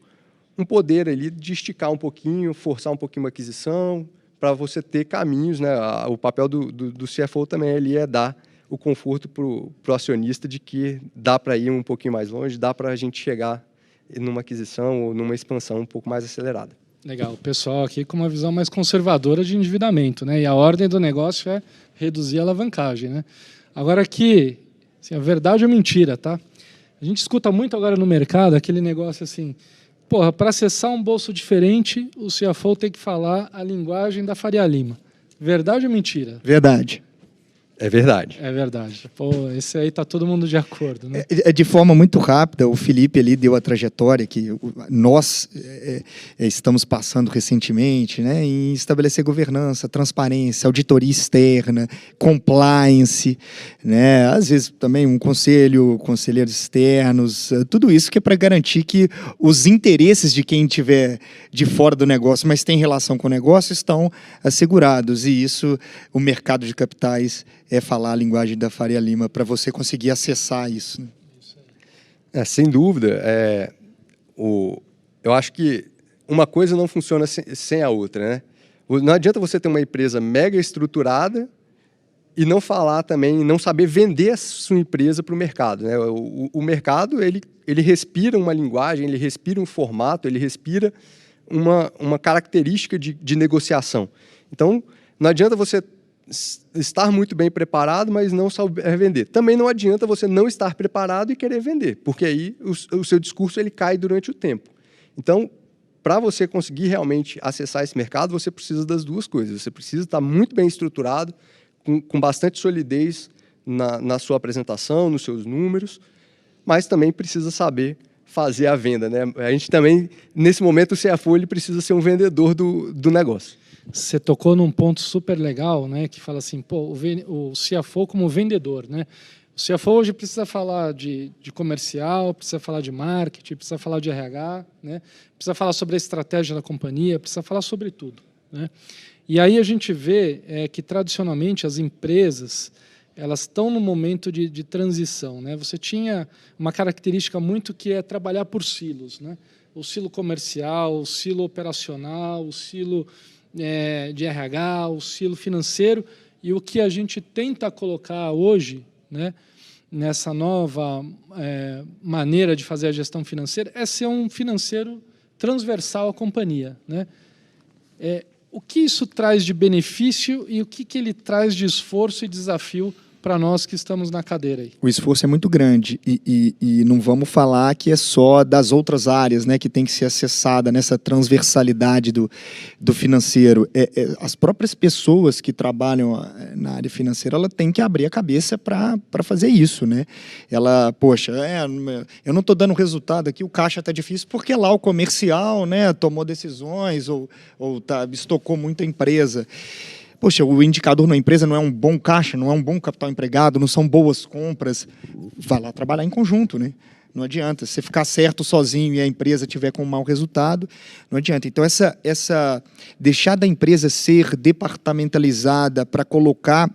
um poder ali de esticar um pouquinho, forçar um pouquinho uma aquisição, para você ter caminhos, né? O papel do CFO também ali é dar o conforto para o acionista de que dá para ir um pouquinho mais longe, dá para a gente chegar numa aquisição ou numa expansão um pouco mais acelerada. Legal, o pessoal aqui com uma visão mais conservadora de endividamento, né? E a ordem do negócio é reduzir a alavancagem, né? Agora aqui, assim, a verdade ou mentira, tá? A gente escuta muito agora no mercado aquele negócio assim, porra, para acessar um bolso diferente, o CFO tem que falar a linguagem da Faria Lima. Verdade ou mentira? Verdade. É verdade. É verdade. Pô, esse aí tá todo mundo de acordo, né? De forma muito rápida, o Felipe ali deu a trajetória que nós estamos passando recentemente, né, em estabelecer governança, transparência, auditoria externa, compliance, né, às vezes também um conselheiros externos, tudo isso que é para garantir que os interesses de quem estiver de fora do negócio, mas tem relação com o negócio, estão assegurados. E isso, o mercado de capitais é falar a linguagem da Faria Lima para você conseguir acessar isso. Sem dúvida. Eu acho que uma coisa não funciona sem a outra, né? Não adianta você ter uma empresa mega estruturada e não falar também, não saber vender a sua empresa para o mercado, né? O mercado, ele respira uma linguagem, ele respira um formato, ele respira uma característica de negociação. Então, não adianta você estar muito bem preparado, mas não saber vender. Também não adianta você não estar preparado e querer vender, porque aí o seu discurso ele cai durante o tempo. Então, para você conseguir realmente acessar esse mercado, você precisa das duas coisas. Você precisa estar muito bem estruturado, com bastante solidez na sua apresentação, nos seus números, mas também precisa saber fazer a venda, né? A gente também, nesse momento, o CFO ele precisa ser um vendedor do negócio. Você tocou num ponto super legal, né, que fala assim, pô, o CFO como vendedor, né? O CFO hoje precisa falar de comercial, precisa falar de marketing, precisa falar de RH, né? Precisa falar sobre a estratégia da companhia, precisa falar sobre tudo, né? E aí a gente vê que, tradicionalmente, as empresas elas estão no momento de transição, né? Você tinha uma característica muito que é trabalhar por silos, né? O silo comercial, o silo operacional, o silo de RH, o silo financeiro, e o que a gente tenta colocar hoje, né, nessa nova maneira de fazer a gestão financeira, é ser um financeiro transversal à companhia, né? O que isso traz de benefício e o que ele traz de esforço e desafio para nós que estamos na cadeira aí? O esforço é muito grande e não vamos falar que é só das outras áreas, né, que tem que ser acessada nessa transversalidade do financeiro. As próprias pessoas que trabalham na área financeira, ela tem que abrir a cabeça para fazer isso, né? Ela, poxa, eu não estou dando resultado aqui, o caixa está difícil porque lá o comercial, né, tomou decisões ou estocou muita empresa. Poxa, o indicador na empresa não é um bom caixa, não é um bom capital empregado, não são boas compras. Vai lá trabalhar em conjunto, né? Não adianta. Se você ficar certo sozinho e a empresa tiver com um mau resultado, não adianta. Então, deixar da empresa ser departamentalizada para colocar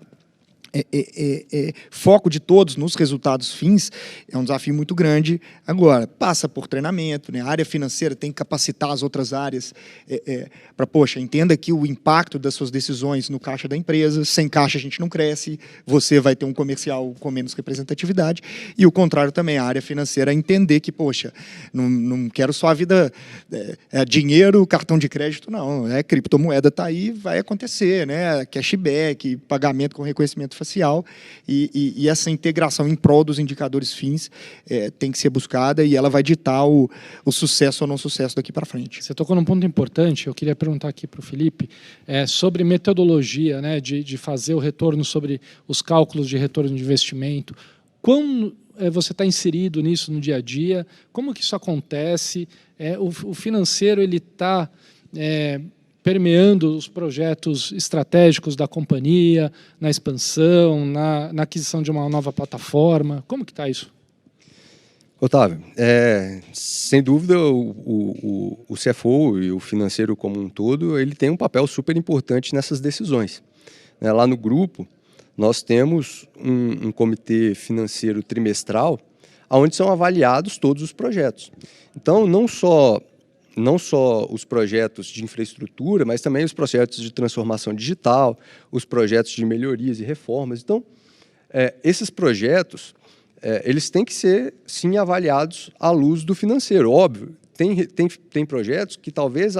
foco de todos nos resultados fins é um desafio muito grande. Agora, passa por treinamento, né? A área financeira tem que capacitar as outras áreas para, poxa, entenda que o impacto das suas decisões no caixa da empresa, sem caixa a gente não cresce, você vai ter um comercial com menos representatividade, e o contrário também, a área financeira entender que, poxa, não quero só a vida, dinheiro, cartão de crédito, não, criptomoeda está aí, vai acontecer, né? Cashback, pagamento com reconhecimento facial, e essa integração em prol dos indicadores fins tem que ser buscada, e ela vai ditar o sucesso ou não sucesso daqui para frente. Você tocou num ponto importante, eu queria perguntar aqui para o Felipe, sobre metodologia, né, de fazer o retorno, sobre os cálculos de retorno de investimento. Como você está inserido nisso no dia a dia? Como que isso acontece? O financeiro ele está permeando os projetos estratégicos da companhia, na expansão, na aquisição de uma nova plataforma? Como que está isso? Otávio, sem dúvida o CFO e o financeiro como um todo, ele tem um papel super importante nessas decisões. Lá no grupo, nós temos um comitê financeiro trimestral, onde são avaliados todos os projetos. Então, não só os projetos de infraestrutura, mas também os projetos de transformação digital, os projetos de melhorias e reformas. Então, esses projetos, eles têm que ser, sim, avaliados à luz do financeiro. Óbvio, tem projetos que talvez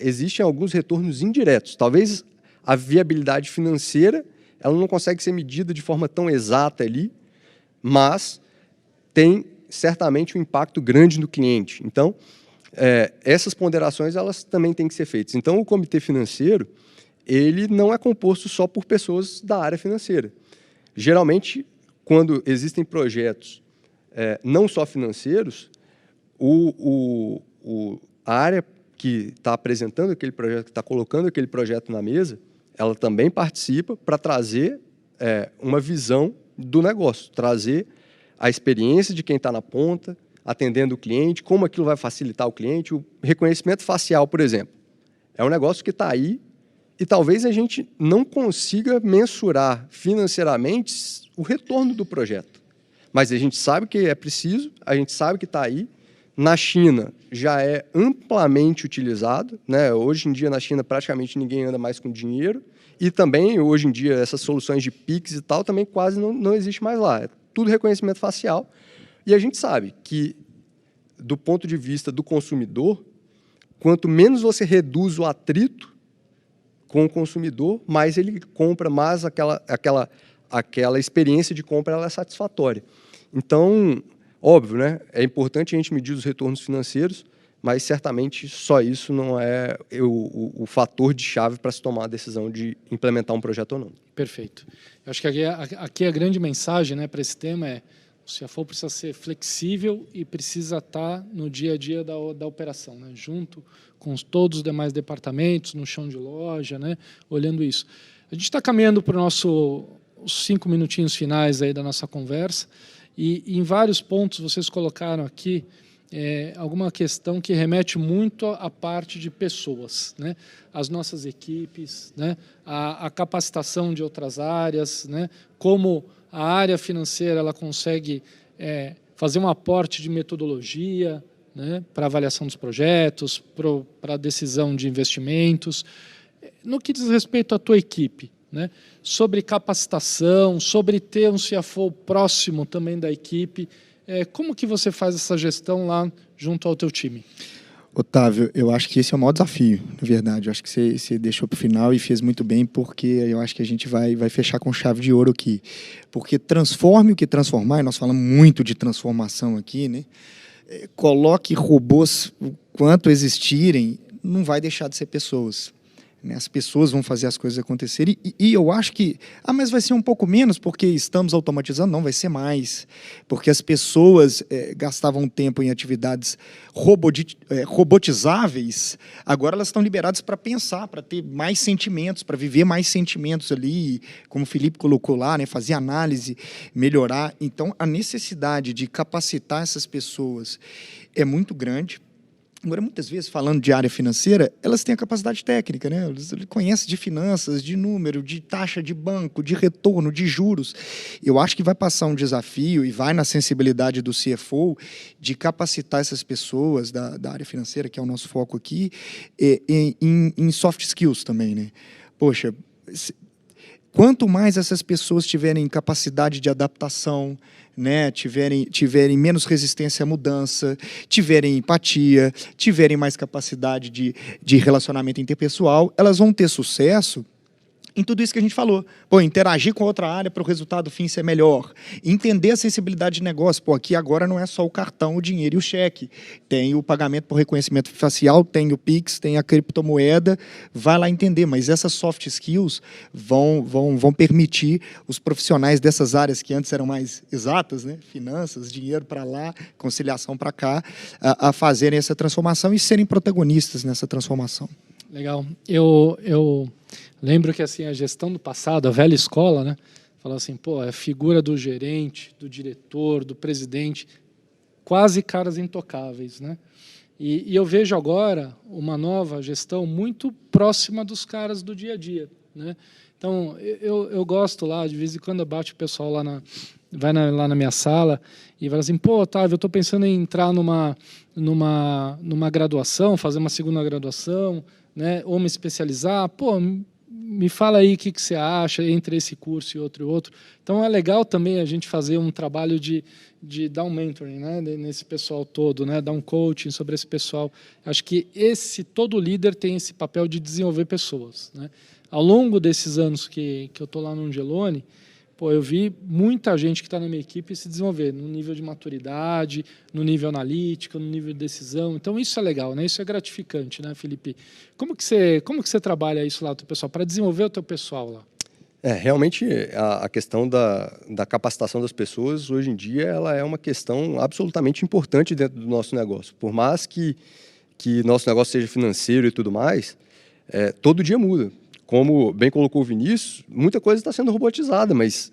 existem alguns retornos indiretos. Talvez a viabilidade financeira ela não consegue ser medida de forma tão exata ali, mas tem certamente um impacto grande no cliente. Então, essas ponderações elas também têm que ser feitas. Então, o comitê financeiro ele não é composto só por pessoas da área financeira. Geralmente, quando existem projetos não só financeiros, a área que está apresentando aquele projeto, que está colocando aquele projeto na mesa, ela também participa para trazer uma visão do negócio, trazer a experiência de quem está na ponta, atendendo o cliente, como aquilo vai facilitar o cliente. O reconhecimento facial, por exemplo, é um negócio que está aí e talvez a gente não consiga mensurar financeiramente o retorno do projeto. Mas a gente sabe que é preciso, a gente sabe que está aí. Na China já é amplamente utilizado, né? Hoje em dia na China praticamente ninguém anda mais com dinheiro e também hoje em dia essas soluções de Pix e tal também quase não existe mais lá. É tudo reconhecimento facial e a gente sabe que do ponto de vista do consumidor, quanto menos você reduz o atrito com o consumidor, mais ele compra, mais aquela experiência de compra ela é satisfatória. Então, óbvio, né? É importante a gente medir os retornos financeiros, mas certamente só isso não é o fator de chave para se tomar a decisão de implementar um projeto ou não. Perfeito. Eu acho que aqui a grande mensagem, né, para esse tema é: o CFO precisa ser flexível e precisa estar no dia a dia da operação, né, junto com todos os demais departamentos, no chão de loja, né, olhando isso. A gente está caminhando para os 5 minutinhos finais aí da nossa conversa. E em vários pontos vocês colocaram aqui alguma questão que remete muito à parte de pessoas, né? As nossas equipes, né? A capacitação de outras áreas, né? Como a área financeira ela consegue fazer um aporte de metodologia, né? Para avaliação dos projetos, para a decisão de investimentos. No que diz respeito à tua equipe, né? Sobre capacitação, sobre ter um CFO próximo também da equipe, como que você faz essa gestão lá junto ao teu time? Otávio, eu acho que esse é o maior desafio, na verdade. Eu acho que você deixou para o final e fez muito bem, porque eu acho que a gente vai fechar com chave de ouro aqui. Porque transforme o que transformar, e nós falamos muito de transformação aqui, né? Coloque robôs o quanto existirem, não vai deixar de ser pessoas. As pessoas vão fazer as coisas acontecerem e eu acho que, mas vai ser um pouco menos porque estamos automatizando. Não, vai ser mais, porque as pessoas gastavam tempo em atividades robotizáveis, agora elas estão liberadas para pensar, para ter mais sentimentos, para viver mais sentimentos ali, como o Felipe colocou lá, né, fazer análise, melhorar. Então, a necessidade de capacitar essas pessoas é muito grande. Agora, muitas vezes, falando de área financeira, elas têm a capacidade técnica, né? Elas conhecem de finanças, de número, de taxa de banco, de retorno, de juros. Eu acho que vai passar um desafio e vai na sensibilidade do CFO de capacitar essas pessoas da área financeira, que é o nosso foco aqui, em soft skills também, né? Poxa, quanto mais essas pessoas tiverem capacidade de adaptação, né, tiverem menos resistência à mudança, tiverem empatia, tiverem mais capacidade de relacionamento interpessoal, elas vão ter sucesso em tudo isso que a gente falou. Pô, interagir com outra área para o resultado fim ser melhor. Entender a sensibilidade de negócio. Pô, aqui agora não é só o cartão, o dinheiro e o cheque. Tem o pagamento por reconhecimento facial, tem o Pix, tem a criptomoeda. Vai lá entender, mas essas soft skills vão permitir os profissionais dessas áreas que antes eram mais exatas, né? Finanças, dinheiro para lá, conciliação para cá, a fazerem essa transformação e serem protagonistas nessa transformação. Legal. Eu lembro que assim, a gestão do passado, a velha escola, né, falava assim, pô, a figura do gerente, do diretor, do presidente, quase caras intocáveis, né? E eu vejo agora uma nova gestão muito próxima dos caras do dia a dia, né? Então, eu gosto lá, de vez em quando eu bato o pessoal lá lá na minha sala e fala assim, pô, Otávio, eu estou pensando em entrar numa graduação, fazer uma segunda graduação, né, ou me especializar. Pô, me fala aí o que você acha entre esse curso e outro. Então, é legal também a gente fazer um trabalho de dar um mentoring, né, nesse pessoal todo, né, dar um coaching sobre esse pessoal. Acho que todo líder tem esse papel de desenvolver pessoas, né? Ao longo desses anos que eu estou lá no Angeloni, eu vi muita gente que está na minha equipe se desenvolver no nível de maturidade, no nível analítico, no nível de decisão. Então, isso é legal, né? Isso é gratificante, né, Felipe? Como que você trabalha isso lá do teu pessoal, para desenvolver o teu pessoal lá? Realmente, a questão da capacitação das pessoas, hoje em dia, ela é uma questão absolutamente importante dentro do nosso negócio. Por mais que nosso negócio seja financeiro e tudo mais, todo dia muda. Como bem colocou o Vinícius, muita coisa está sendo robotizada, mas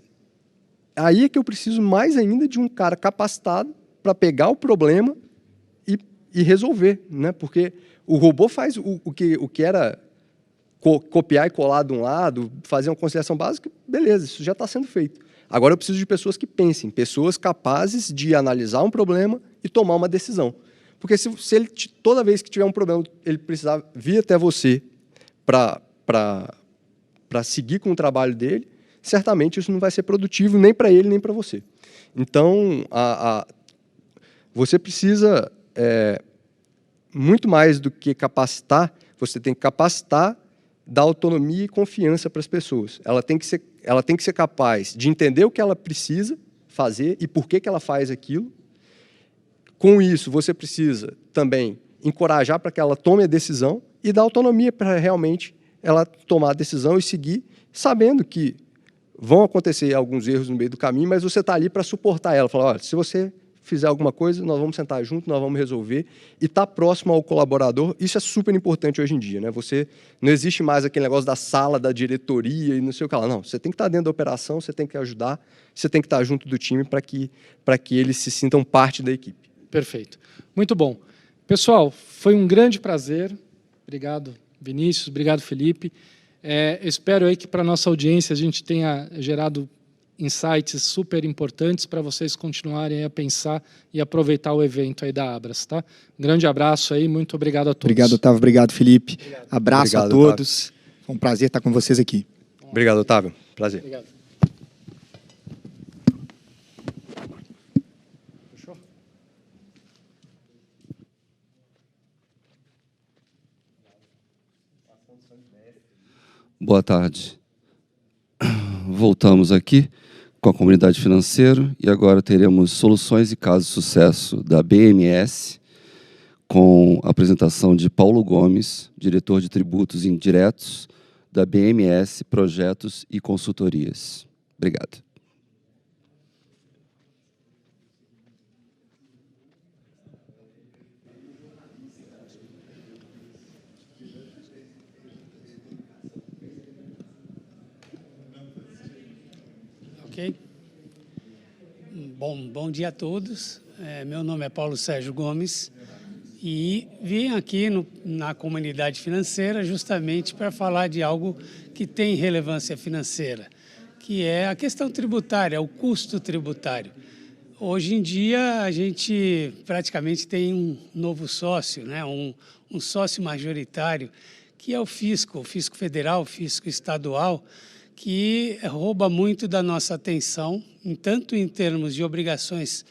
aí é que eu preciso mais ainda de um cara capacitado para pegar o problema e resolver, né? Porque o robô faz o que era copiar e colar de um lado, fazer uma conciliação básica, beleza, isso já está sendo feito. Agora eu preciso de pessoas que pensem, pessoas capazes de analisar um problema e tomar uma decisão. Porque se ele, toda vez que tiver um problema, ele precisar vir até você para seguir com o trabalho dele, certamente isso não vai ser produtivo nem para ele, nem para você. Então, você precisa, muito mais do que capacitar, você tem que capacitar, dar autonomia e confiança para as pessoas. Ela tem que ser capaz de entender o que ela precisa fazer e por que ela faz aquilo. Com isso, você precisa também encorajar para que ela tome a decisão e dar autonomia para realmente ela tomar a decisão e seguir, sabendo que vão acontecer alguns erros no meio do caminho, mas você está ali para suportar ela. Falar, olha, se você fizer alguma coisa, nós vamos sentar junto, nós vamos resolver. E estar próximo ao colaborador, isso é super importante hoje em dia, né? Não existe mais aquele negócio da sala, da diretoria e não sei o que lá. Não, você tem que estar dentro da operação, você tem que ajudar, você tem que estar junto do time para que eles se sintam parte da equipe. Perfeito. Muito bom. Pessoal, foi um grande prazer. Obrigado, Vinícius. Obrigado, Felipe. Espero aí que para a nossa audiência a gente tenha gerado insights super importantes para vocês continuarem a pensar e aproveitar o evento aí da Abras, tá? Um grande abraço aí, muito obrigado a todos. Obrigado, Otávio. Obrigado, Felipe. Obrigado. Abraço a todos. Otávio. Foi um prazer estar com vocês aqui. Obrigado, Otávio. Prazer. Obrigado. Fechou? Boa tarde. Voltamos aqui com a comunidade financeira e agora teremos soluções e casos de sucesso da BMS, com a apresentação de Paulo Gomes, diretor de tributos indiretos da BMS Projetos e Consultorias. Obrigado. Ok? Bom dia a todos. Meu nome é Paulo Sérgio Gomes e vim aqui na comunidade financeira justamente para falar de algo que tem relevância financeira, que é a questão tributária, o custo tributário. Hoje em dia, a gente praticamente tem um novo sócio, né? um sócio majoritário, que é o fisco federal, o fisco estadual, que rouba muito da nossa atenção, tanto em termos de obrigações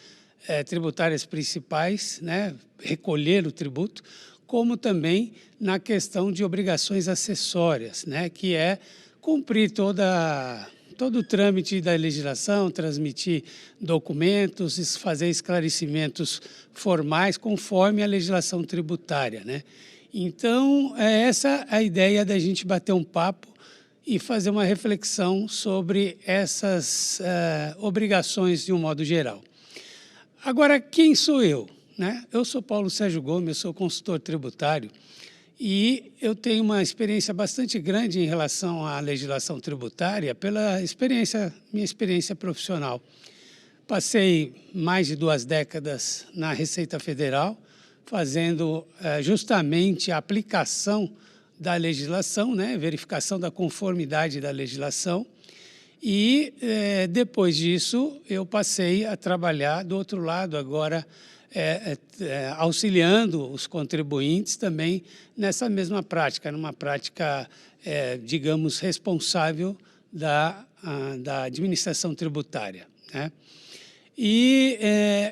tributárias principais, né, recolher o tributo, como também na questão de obrigações acessórias, né, que é cumprir todo o trâmite da legislação, transmitir documentos, fazer esclarecimentos formais conforme a legislação tributária, né? Então, é essa a ideia da gente bater um papo e fazer uma reflexão sobre essas obrigações de um modo geral. Agora, quem sou eu? Né? Eu sou Paulo Sérgio Gomes, eu sou consultor tributário e eu tenho uma experiência bastante grande em relação à legislação tributária pela minha experiência profissional. Passei mais de 2 décadas na Receita Federal, fazendo justamente a aplicação da legislação, né, verificação da conformidade da legislação. E, depois disso, eu passei a trabalhar do outro lado, agora auxiliando os contribuintes também nessa mesma prática, numa prática, digamos, responsável da administração tributária, né? E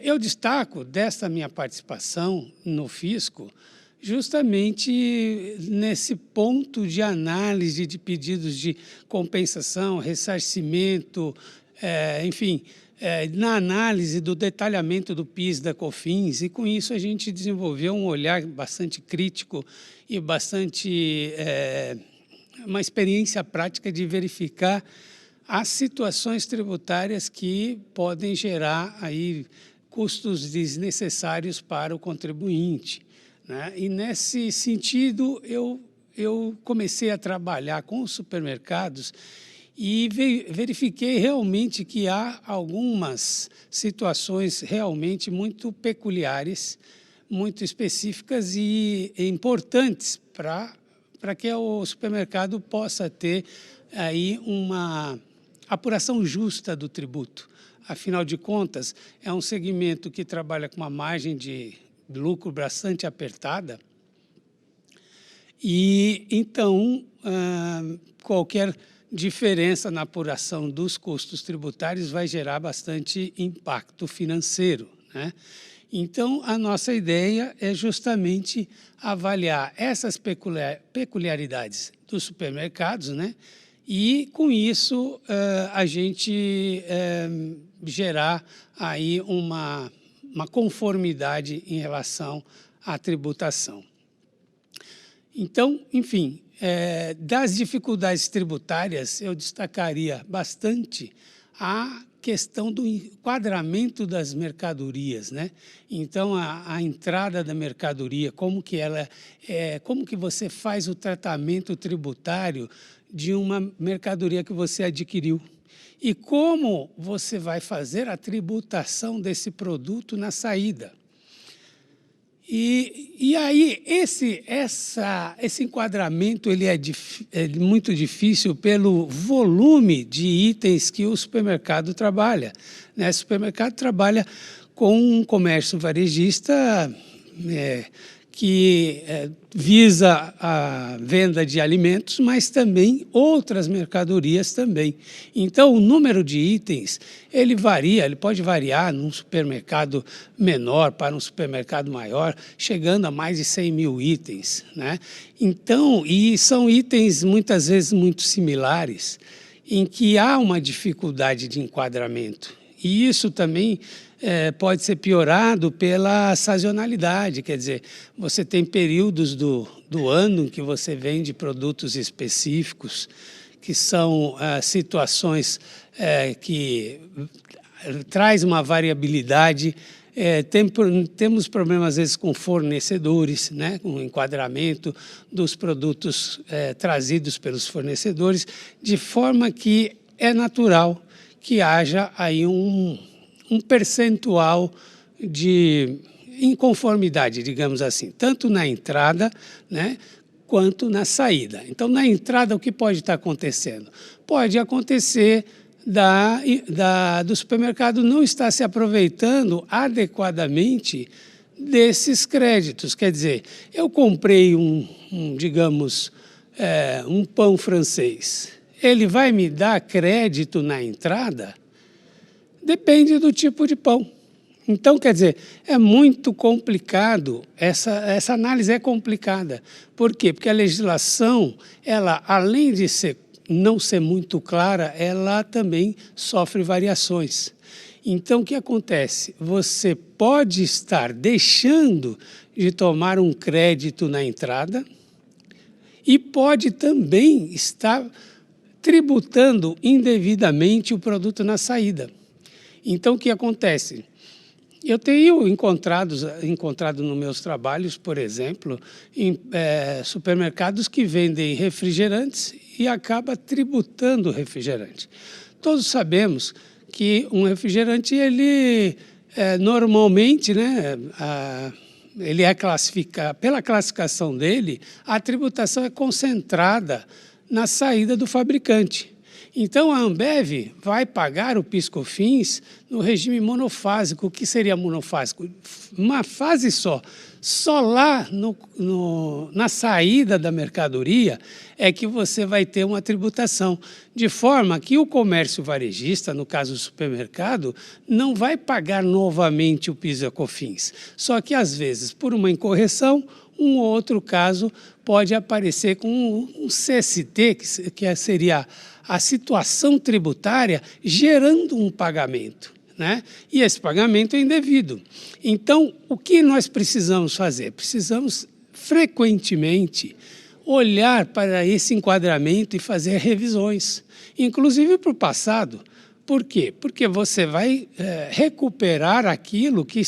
eu destaco desta minha participação no fisco justamente nesse ponto de análise de pedidos de compensação, ressarcimento, enfim, na análise do detalhamento do PIS da COFINS, e com isso a gente desenvolveu um olhar bastante crítico e bastante uma experiência prática de verificar as situações tributárias que podem gerar aí custos desnecessários para o contribuinte, né? E, nesse sentido, eu comecei a trabalhar com os supermercados e verifiquei realmente que há algumas situações realmente muito peculiares, muito específicas e importantes para que o supermercado possa ter aí uma apuração justa do tributo. Afinal de contas, é um segmento que trabalha com uma margem de lucro bastante apertada e, então, qualquer diferença na apuração dos custos tributários vai gerar bastante impacto financeiro, né? Então, a nossa ideia é justamente avaliar essas peculiaridades dos supermercados, né? E, com isso, a gente gerar aí uma conformidade em relação à tributação. Então, enfim, das dificuldades tributárias, eu destacaria bastante a questão do enquadramento das mercadorias, né? Então, a entrada da mercadoria, como que você faz o tratamento tributário de uma mercadoria que você adquiriu e como você vai fazer a tributação desse produto na saída. E aí, esse enquadramento ele é muito difícil pelo volume de itens que o supermercado trabalha, né? O supermercado trabalha com um comércio varejista que visa a venda de alimentos, mas também outras mercadorias também. Então, o número de itens, ele pode variar num supermercado menor para um supermercado maior, chegando a mais de 100 mil itens, né? Então, e são itens muitas vezes muito similares, em que há uma dificuldade de enquadramento. E isso também pode ser piorado pela sazonalidade, quer dizer, você tem períodos do ano em que você vende produtos específicos, que são situações que traz uma variabilidade. Temos problemas, às vezes, com fornecedores, né, com o enquadramento dos produtos trazidos pelos fornecedores, de forma que é natural que haja aí um percentual de inconformidade, digamos assim, tanto na entrada, né, quanto na saída. Então, na entrada, o que pode estar acontecendo? Pode acontecer do supermercado não estar se aproveitando adequadamente desses créditos. Quer dizer, eu comprei digamos, um pão francês. Ele vai me dar crédito na entrada? Depende do tipo de pão. Então, quer dizer, é muito complicado, essa análise é complicada. Por quê? Porque a legislação, ela, além de não ser muito clara, ela também sofre variações. Então, o que acontece? Você pode estar deixando de tomar um crédito na entrada e pode também estar tributando indevidamente o produto na saída. Então, o que acontece? Eu tenho encontrado nos meus trabalhos, por exemplo, em supermercados que vendem refrigerantes e acaba tributando o refrigerante. Todos sabemos que um refrigerante, ele normalmente, né, ele é classificado, pela classificação dele, a tributação é concentrada na saída do fabricante. Então, a Ambev vai pagar o PIS/COFINS no regime monofásico. O que seria monofásico? Uma fase só. Só lá na saída da mercadoria é que você vai ter uma tributação, de forma que o comércio varejista, no caso do supermercado, não vai pagar novamente o PIS e a COFINS. Só que, às vezes, por uma incorreção, um ou outro caso pode aparecer com um CST, que seria a situação tributária, gerando um pagamento, né? E esse pagamento é indevido. Então, o que nós precisamos fazer? Precisamos, frequentemente, olhar para esse enquadramento e fazer revisões, inclusive para o passado. Por quê? Porque você vai recuperar aquilo que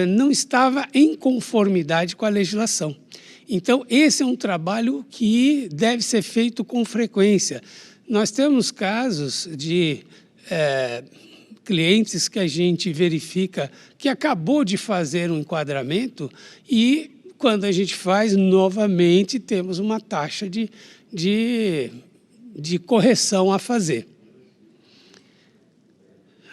não estava em conformidade com a legislação. Então, esse é um trabalho que deve ser feito com frequência. Nós temos casos de clientes que a gente verifica que acabou de fazer um enquadramento e, quando a gente faz, novamente temos uma taxa de correção a fazer.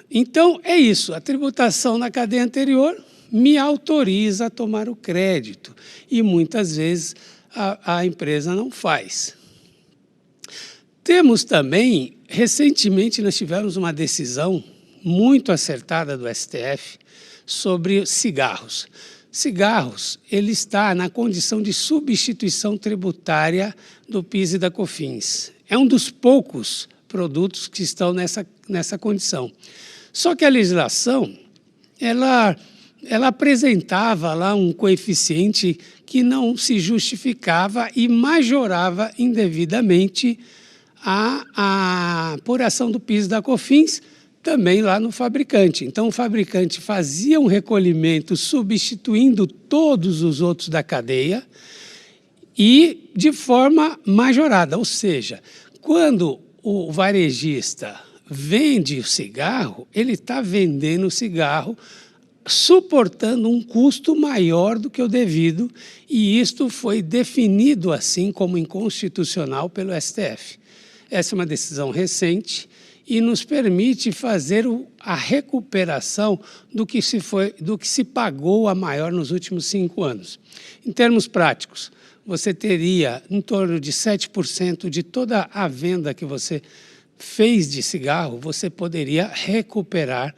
Então, é isso. A tributação na cadeia anterior me autoriza a tomar o crédito e, muitas vezes, a empresa não faz. Temos também, recentemente, nós tivemos uma decisão muito acertada do STF sobre cigarros. Cigarros, ele está na condição de substituição tributária do PIS e da COFINS. É um dos poucos produtos que estão nessa condição. Só que a legislação, ela apresentava lá um coeficiente que não se justificava e majorava indevidamente a apuração do PIS e da COFINS também lá no fabricante. Então, o fabricante fazia um recolhimento substituindo todos os outros da cadeia e de forma majorada, ou seja, quando o varejista vende o cigarro, ele está vendendo o cigarro suportando um custo maior do que o devido, e isto foi definido assim como inconstitucional pelo STF. Essa é uma decisão recente e nos permite fazer a recuperação do que se pagou a maior nos últimos 5 anos. Em termos práticos, você teria em torno de 7% de toda a venda que você fez de cigarro, você poderia recuperar,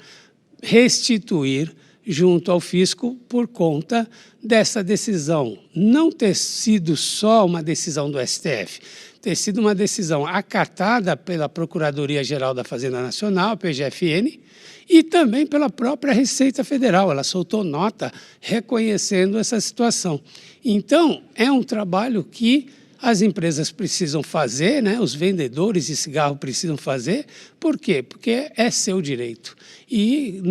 restituir junto ao fisco por conta dessa decisão. Não ter sido só uma decisão do STF, ter sido uma decisão acatada pela Procuradoria-Geral da Fazenda Nacional, PGFN, e também pela própria Receita Federal. Ela soltou nota reconhecendo essa situação. Então, é um trabalho que as empresas precisam fazer, né? Os vendedores de cigarro precisam fazer. Por quê? Porque é seu direito. E,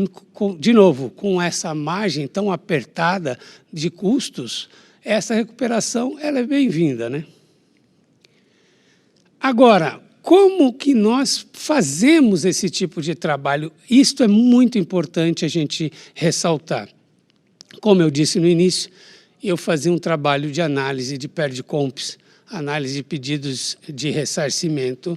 de novo, com essa margem tão apertada de custos, essa recuperação ela é bem-vinda, né? Agora, como que nós fazemos esse tipo de trabalho? Isto é muito importante a gente ressaltar. Como eu disse no início, eu fazia um trabalho de análise de PERDCOMPS, análise de pedidos de ressarcimento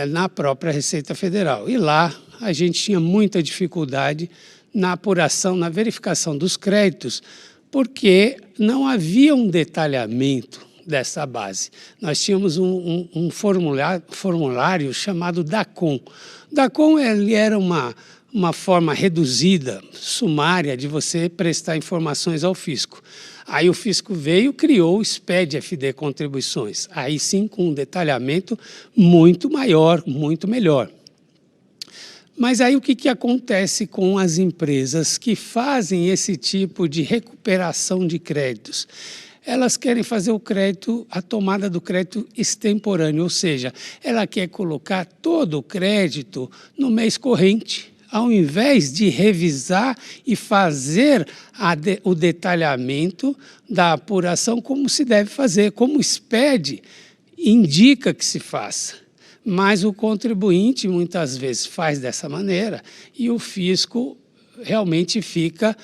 na própria Receita Federal. E lá a gente tinha muita dificuldade na apuração, na verificação dos créditos, porque não havia um detalhamento dessa base. Nós tínhamos um formulário chamado DACOM. DACOM ele era uma forma reduzida, sumária, de você prestar informações ao fisco. Aí o fisco veio, criou o SPED-FD Contribuições, aí sim com um detalhamento muito maior, muito melhor. Mas aí o que acontece com as empresas que fazem esse tipo de recuperação de créditos? Elas querem fazer o crédito, a tomada do crédito extemporâneo, ou seja, ela quer colocar todo o crédito no mês corrente, ao invés de revisar e fazer o detalhamento da apuração como se deve fazer, como o SPED indica que se faça. Mas o contribuinte, muitas vezes, faz dessa maneira e o fisco realmente fica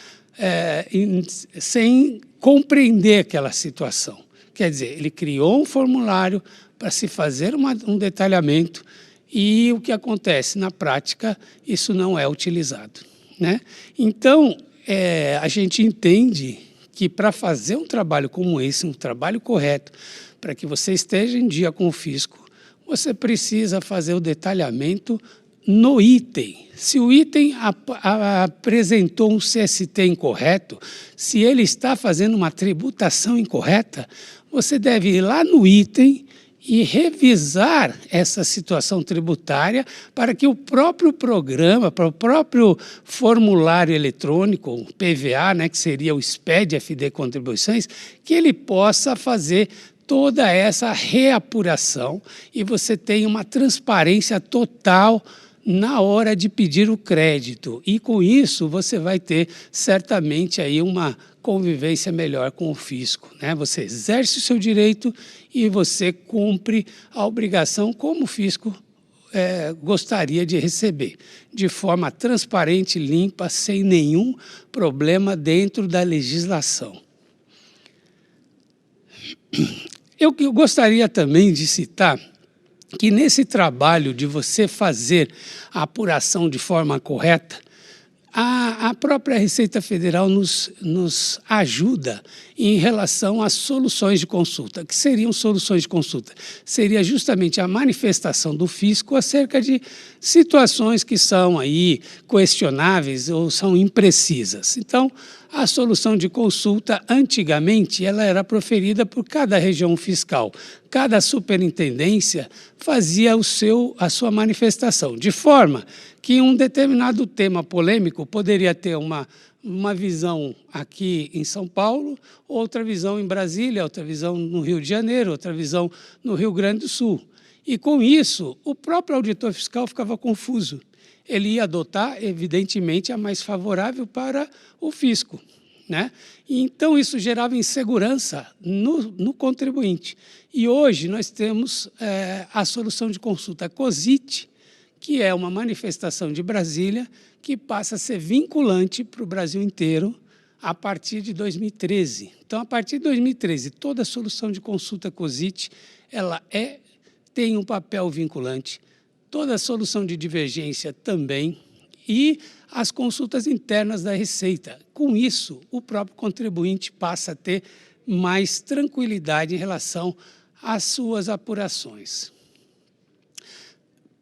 sem compreender aquela situação. Quer dizer, ele criou um formulário para se fazer um detalhamento. E o que acontece? Na prática, isso não é utilizado, né? Então, a gente entende que para fazer um trabalho como esse, um trabalho correto, para que você esteja em dia com o fisco, você precisa fazer o detalhamento no item. Se o item apresentou um CST incorreto, se ele está fazendo uma tributação incorreta, você deve ir lá no item e revisar essa situação tributária para que o próprio programa, para o próprio formulário eletrônico, o PVA, né, que seria o SPED FD Contribuições, que ele possa fazer toda essa reapuração e você tenha uma transparência total na hora de pedir o crédito. E, com isso, você vai ter, certamente, aí uma convivência melhor com o fisco, né? Você exerce o seu direito e você cumpre a obrigação como o fisco gostaria de receber, de forma transparente, limpa, sem nenhum problema dentro da legislação. Eu gostaria também de citar que nesse trabalho de você fazer a apuração de forma correta, a própria Receita Federal nos ajuda em relação às soluções de consulta. Que seriam soluções de consulta? Seria justamente a manifestação do fisco acerca de situações que são aí questionáveis ou são imprecisas. Então, a solução de consulta, antigamente, ela era proferida por cada região fiscal. Cada superintendência fazia a sua manifestação, de forma que um determinado tema polêmico poderia ter uma visão aqui em São Paulo, outra visão em Brasília, outra visão no Rio de Janeiro, outra visão no Rio Grande do Sul. E, com isso, o próprio auditor fiscal ficava confuso. Ele ia adotar, evidentemente, a mais favorável para o fisco, né? E, então, isso gerava insegurança no contribuinte. E hoje nós temos a solução de consulta COSIT, que é uma manifestação de Brasília que passa a ser vinculante para o Brasil inteiro a partir de 2013. Então, a partir de 2013, toda solução de consulta COSIT ela tem um papel vinculante, toda solução de divergência também, e as consultas internas da Receita. Com isso, o próprio contribuinte passa a ter mais tranquilidade em relação às suas apurações.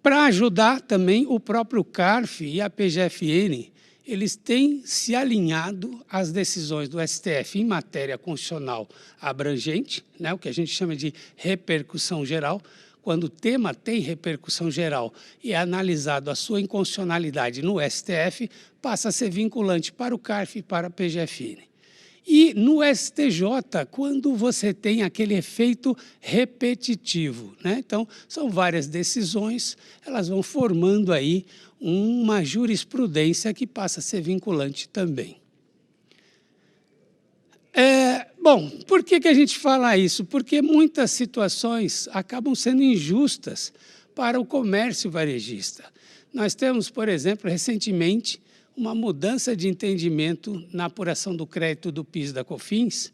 Para ajudar também, o próprio CARF e a PGFN, eles têm se alinhado às decisões do STF em matéria constitucional abrangente, né, o que a gente chama de repercussão geral. Quando o tema tem repercussão geral e é analisado a sua inconstitucionalidade no STF, passa a ser vinculante para o CARF e para a PGFN. E no STJ, quando você tem aquele efeito repetitivo, né? Então, são várias decisões, elas vão formando aí uma jurisprudência que passa a ser vinculante também. Bom, por que a gente fala isso? Porque muitas situações acabam sendo injustas para o comércio varejista. Nós temos, por exemplo, recentemente, uma mudança de entendimento na apuração do crédito do PIS da COFINS,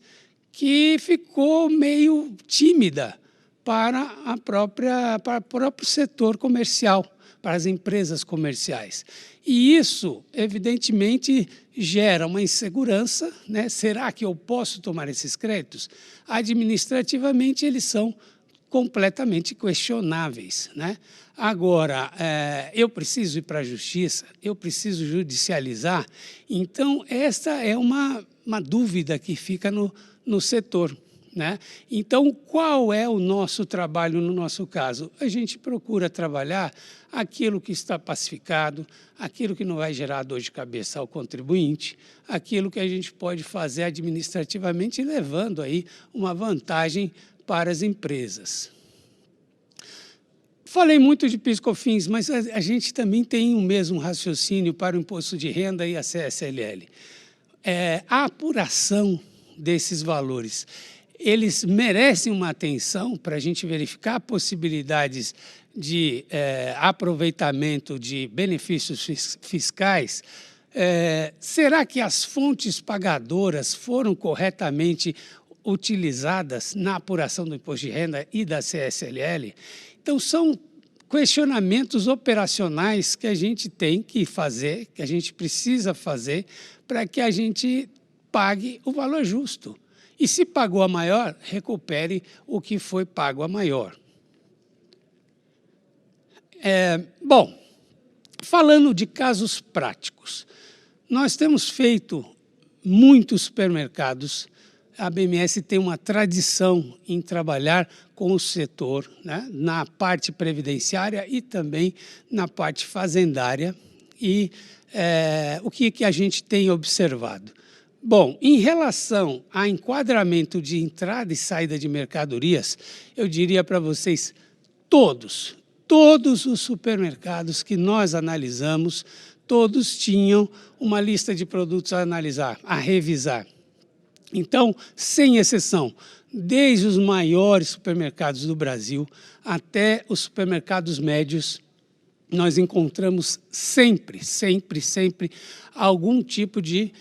que ficou meio tímida para o próprio setor comercial, para as empresas comerciais. E isso, evidentemente, gera uma insegurança, né? Será que eu posso tomar esses créditos? Administrativamente, eles são completamente questionáveis, né? Agora, eu preciso ir para a justiça, eu preciso judicializar. Então, essa é uma dúvida que fica no setor, né? Então, qual é o nosso trabalho no nosso caso? A gente procura trabalhar aquilo que está pacificado, aquilo que não vai gerar dor de cabeça ao contribuinte, aquilo que a gente pode fazer administrativamente, levando aí uma vantagem para as empresas. Falei muito de PIS/COFINS, mas a gente também tem o mesmo raciocínio para o imposto de renda e a CSLL. A apuração desses valores, eles merecem uma atenção para a gente verificar possibilidades de aproveitamento de benefícios fiscais. Será que as fontes pagadoras foram corretamente utilizadas na apuração do imposto de renda e da CSLL. Então, são questionamentos operacionais que a gente tem que fazer, que a gente precisa fazer, para que a gente pague o valor justo. E se pagou a maior, recupere o que foi pago a maior. Bom, falando de casos práticos, nós temos feito muitos supermercados. A BMS tem uma tradição em trabalhar com o setor, né, na parte previdenciária e também na parte fazendária. E o que a gente tem observado? Bom, em relação a enquadramento de entrada e saída de mercadorias, eu diria para vocês, todos os supermercados que nós analisamos, todos tinham uma lista de produtos a analisar, a revisar. Então, sem exceção, desde os maiores supermercados do Brasil até os supermercados médios, nós encontramos sempre algum tipo de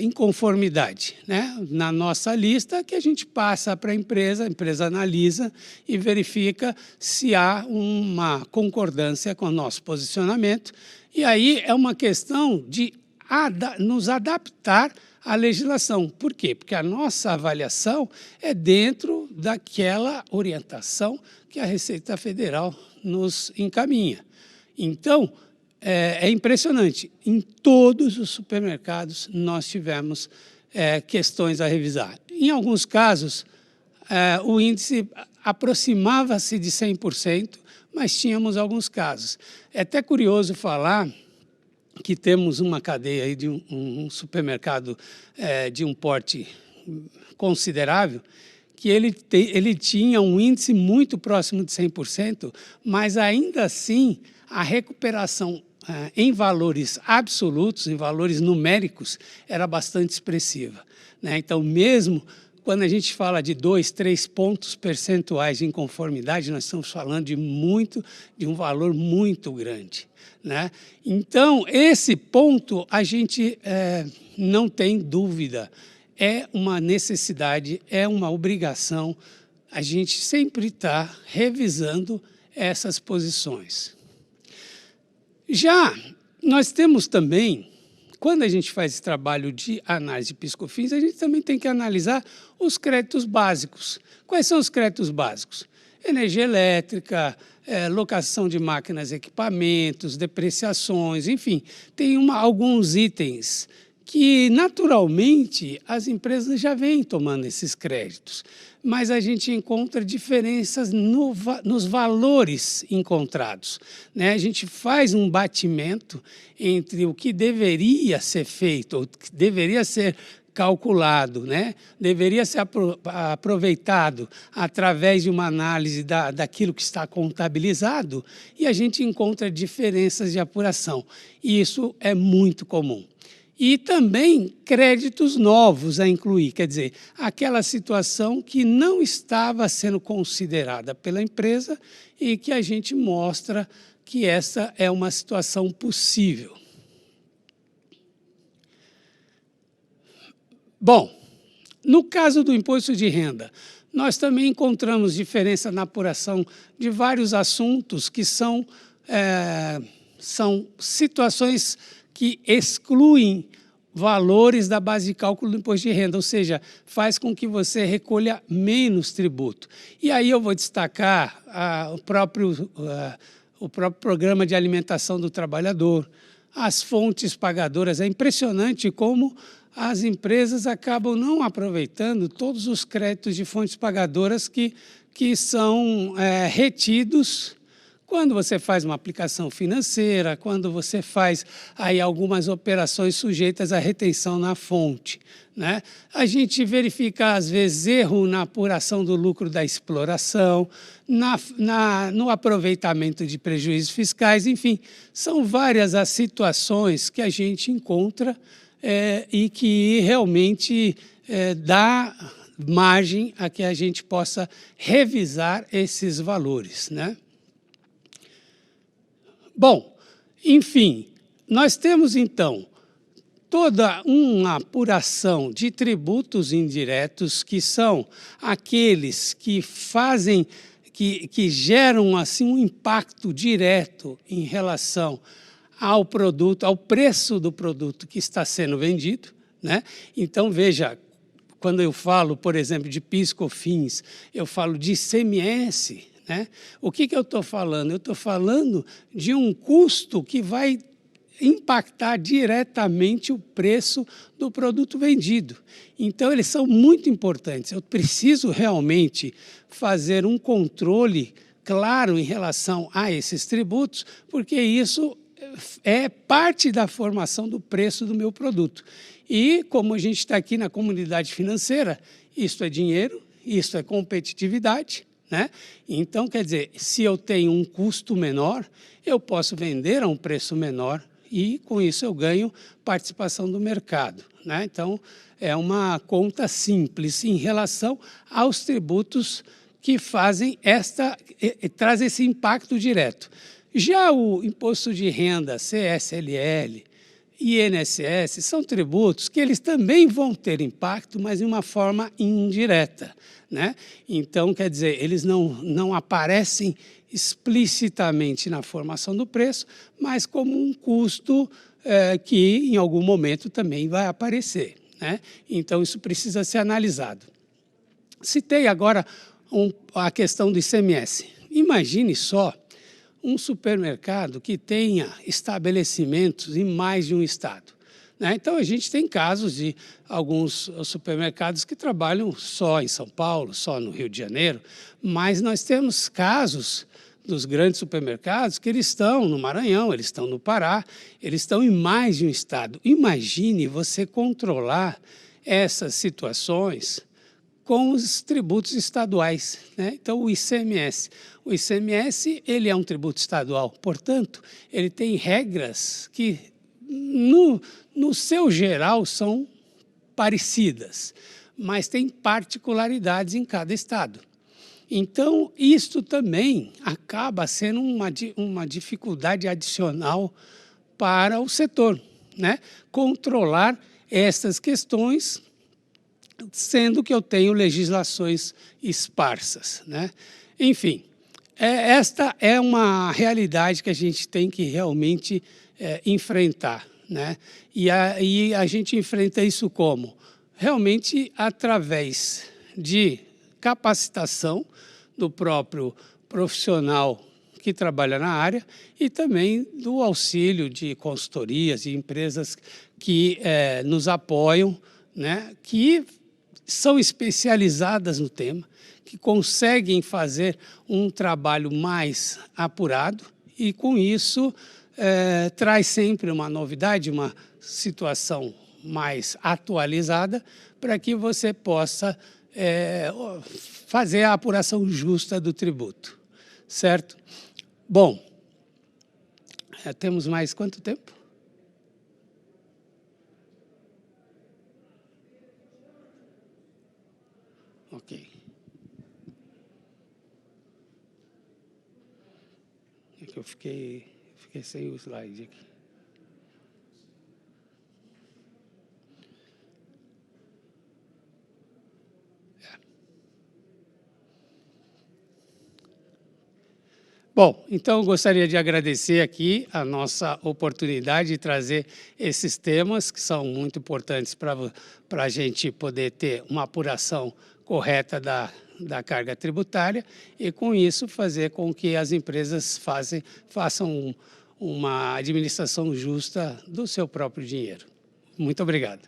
inconformidade, né, na nossa lista, que a gente passa para a empresa analisa e verifica se há uma concordância com o nosso posicionamento. E aí é uma questão de nos adaptar à legislação. Por quê? Porque a nossa avaliação é dentro daquela orientação que a Receita Federal nos encaminha. Então, é impressionante. Em todos os supermercados nós tivemos questões a revisar. Em alguns casos, o índice aproximava-se de 100%, mas tínhamos alguns casos. É até curioso falar que temos uma cadeia aí de um supermercado de um porte considerável, que ele tinha um índice muito próximo de 100%, mas ainda assim a recuperação em valores absolutos, em valores numéricos, era bastante expressiva, né? Então, mesmo quando a gente fala de 2, 3 pontos percentuais de inconformidade, nós estamos falando de um valor muito grande, né? Então, esse ponto a gente não tem dúvida, é uma necessidade, é uma obrigação, a gente sempre está revisando essas posições. Já nós temos também, quando a gente faz esse trabalho de análise de PIS/COFINS, a gente também tem que analisar os créditos básicos. Quais são os créditos básicos? Energia elétrica, locação de máquinas e equipamentos, depreciações, enfim, tem alguns itens que, naturalmente, as empresas já vêm tomando esses créditos, mas a gente encontra diferenças nos valores encontrados, né? A gente faz um batimento entre o que deveria ser feito, o que deveria ser calculado, né? Deveria ser aproveitado através de uma análise daquilo que está contabilizado, e a gente encontra diferenças de apuração. E isso é muito comum. E também créditos novos a incluir, quer dizer, aquela situação que não estava sendo considerada pela empresa e que a gente mostra que essa é uma situação possível. Bom, no caso do imposto de renda, nós também encontramos diferença na apuração de vários assuntos que são situações que excluem valores da base de cálculo do imposto de renda, ou seja, faz com que você recolha menos tributo. E aí eu vou destacar o próprio programa de alimentação do trabalhador, as fontes pagadoras. É impressionante como as empresas acabam não aproveitando todos os créditos de fontes pagadoras que são retidos quando você faz uma aplicação financeira, quando você faz aí algumas operações sujeitas à retenção na fonte, né? A gente verifica, às vezes, erro na apuração do lucro da exploração, no aproveitamento de prejuízos fiscais, enfim, são várias as situações que a gente encontra e que realmente dá margem a que a gente possa revisar esses valores, né? Bom, enfim, nós temos, então, toda uma apuração de tributos indiretos, que são aqueles que fazem, que geram assim, um impacto direto em relação ao produto, ao preço do produto que está sendo vendido, né? Então, veja, quando eu falo, por exemplo, de PIS/COFINS, eu falo de ICMS, né? O que eu estou falando? Eu estou falando de um custo que vai impactar diretamente o preço do produto vendido. Então, eles são muito importantes. Eu preciso realmente fazer um controle claro em relação a esses tributos, porque isso é parte da formação do preço do meu produto. E, como a gente está aqui na comunidade financeira, isso é dinheiro, isso é competitividade, né? Então, quer dizer, se eu tenho um custo menor, eu posso vender a um preço menor e, com isso, eu ganho participação do mercado, né? Então, é uma conta simples em relação aos tributos que fazem traz esse impacto direto. Já o imposto de renda, CSLL, INSS, são tributos que eles também vão ter impacto, mas de uma forma indireta, né? Então, quer dizer, eles não aparecem explicitamente na formação do preço, mas como um custo que, em algum momento, também vai aparecer, né? Então, isso precisa ser analisado. Citei agora a questão do ICMS. Imagine só um supermercado que tenha estabelecimentos em mais de um estado, né? Então, a gente tem casos de alguns supermercados que trabalham só em São Paulo, só no Rio de Janeiro, mas nós temos casos dos grandes supermercados que eles estão no Maranhão, eles estão no Pará, eles estão em mais de um estado. Imagine você controlar essas situações com os tributos estaduais, né? Então, o ICMS. O ICMS, ele é um tributo estadual, portanto, ele tem regras que, no seu geral, são parecidas, mas tem particularidades em cada estado. Então, isto também acaba sendo uma dificuldade adicional para o setor, né? Controlar essas questões, sendo que eu tenho legislações esparsas, né? Enfim, esta é uma realidade que a gente tem que realmente enfrentar, né? E a gente enfrenta isso como? Realmente através de capacitação do próprio profissional que trabalha na área e também do auxílio de consultorias e empresas que nos apoiam, né? Que são especializadas no tema, que conseguem fazer um trabalho mais apurado e, com isso, traz sempre uma novidade, uma situação mais atualizada para que você possa fazer a apuração justa do tributo, certo? Bom, temos mais quanto tempo? Ok. É que eu fiquei sem o slide aqui. Bom, então eu gostaria de agradecer aqui a nossa oportunidade de trazer esses temas que são muito importantes para a gente poder ter uma apuração correta da carga tributária e, com isso, fazer com que as empresas façam uma administração justa do seu próprio dinheiro. Muito obrigado.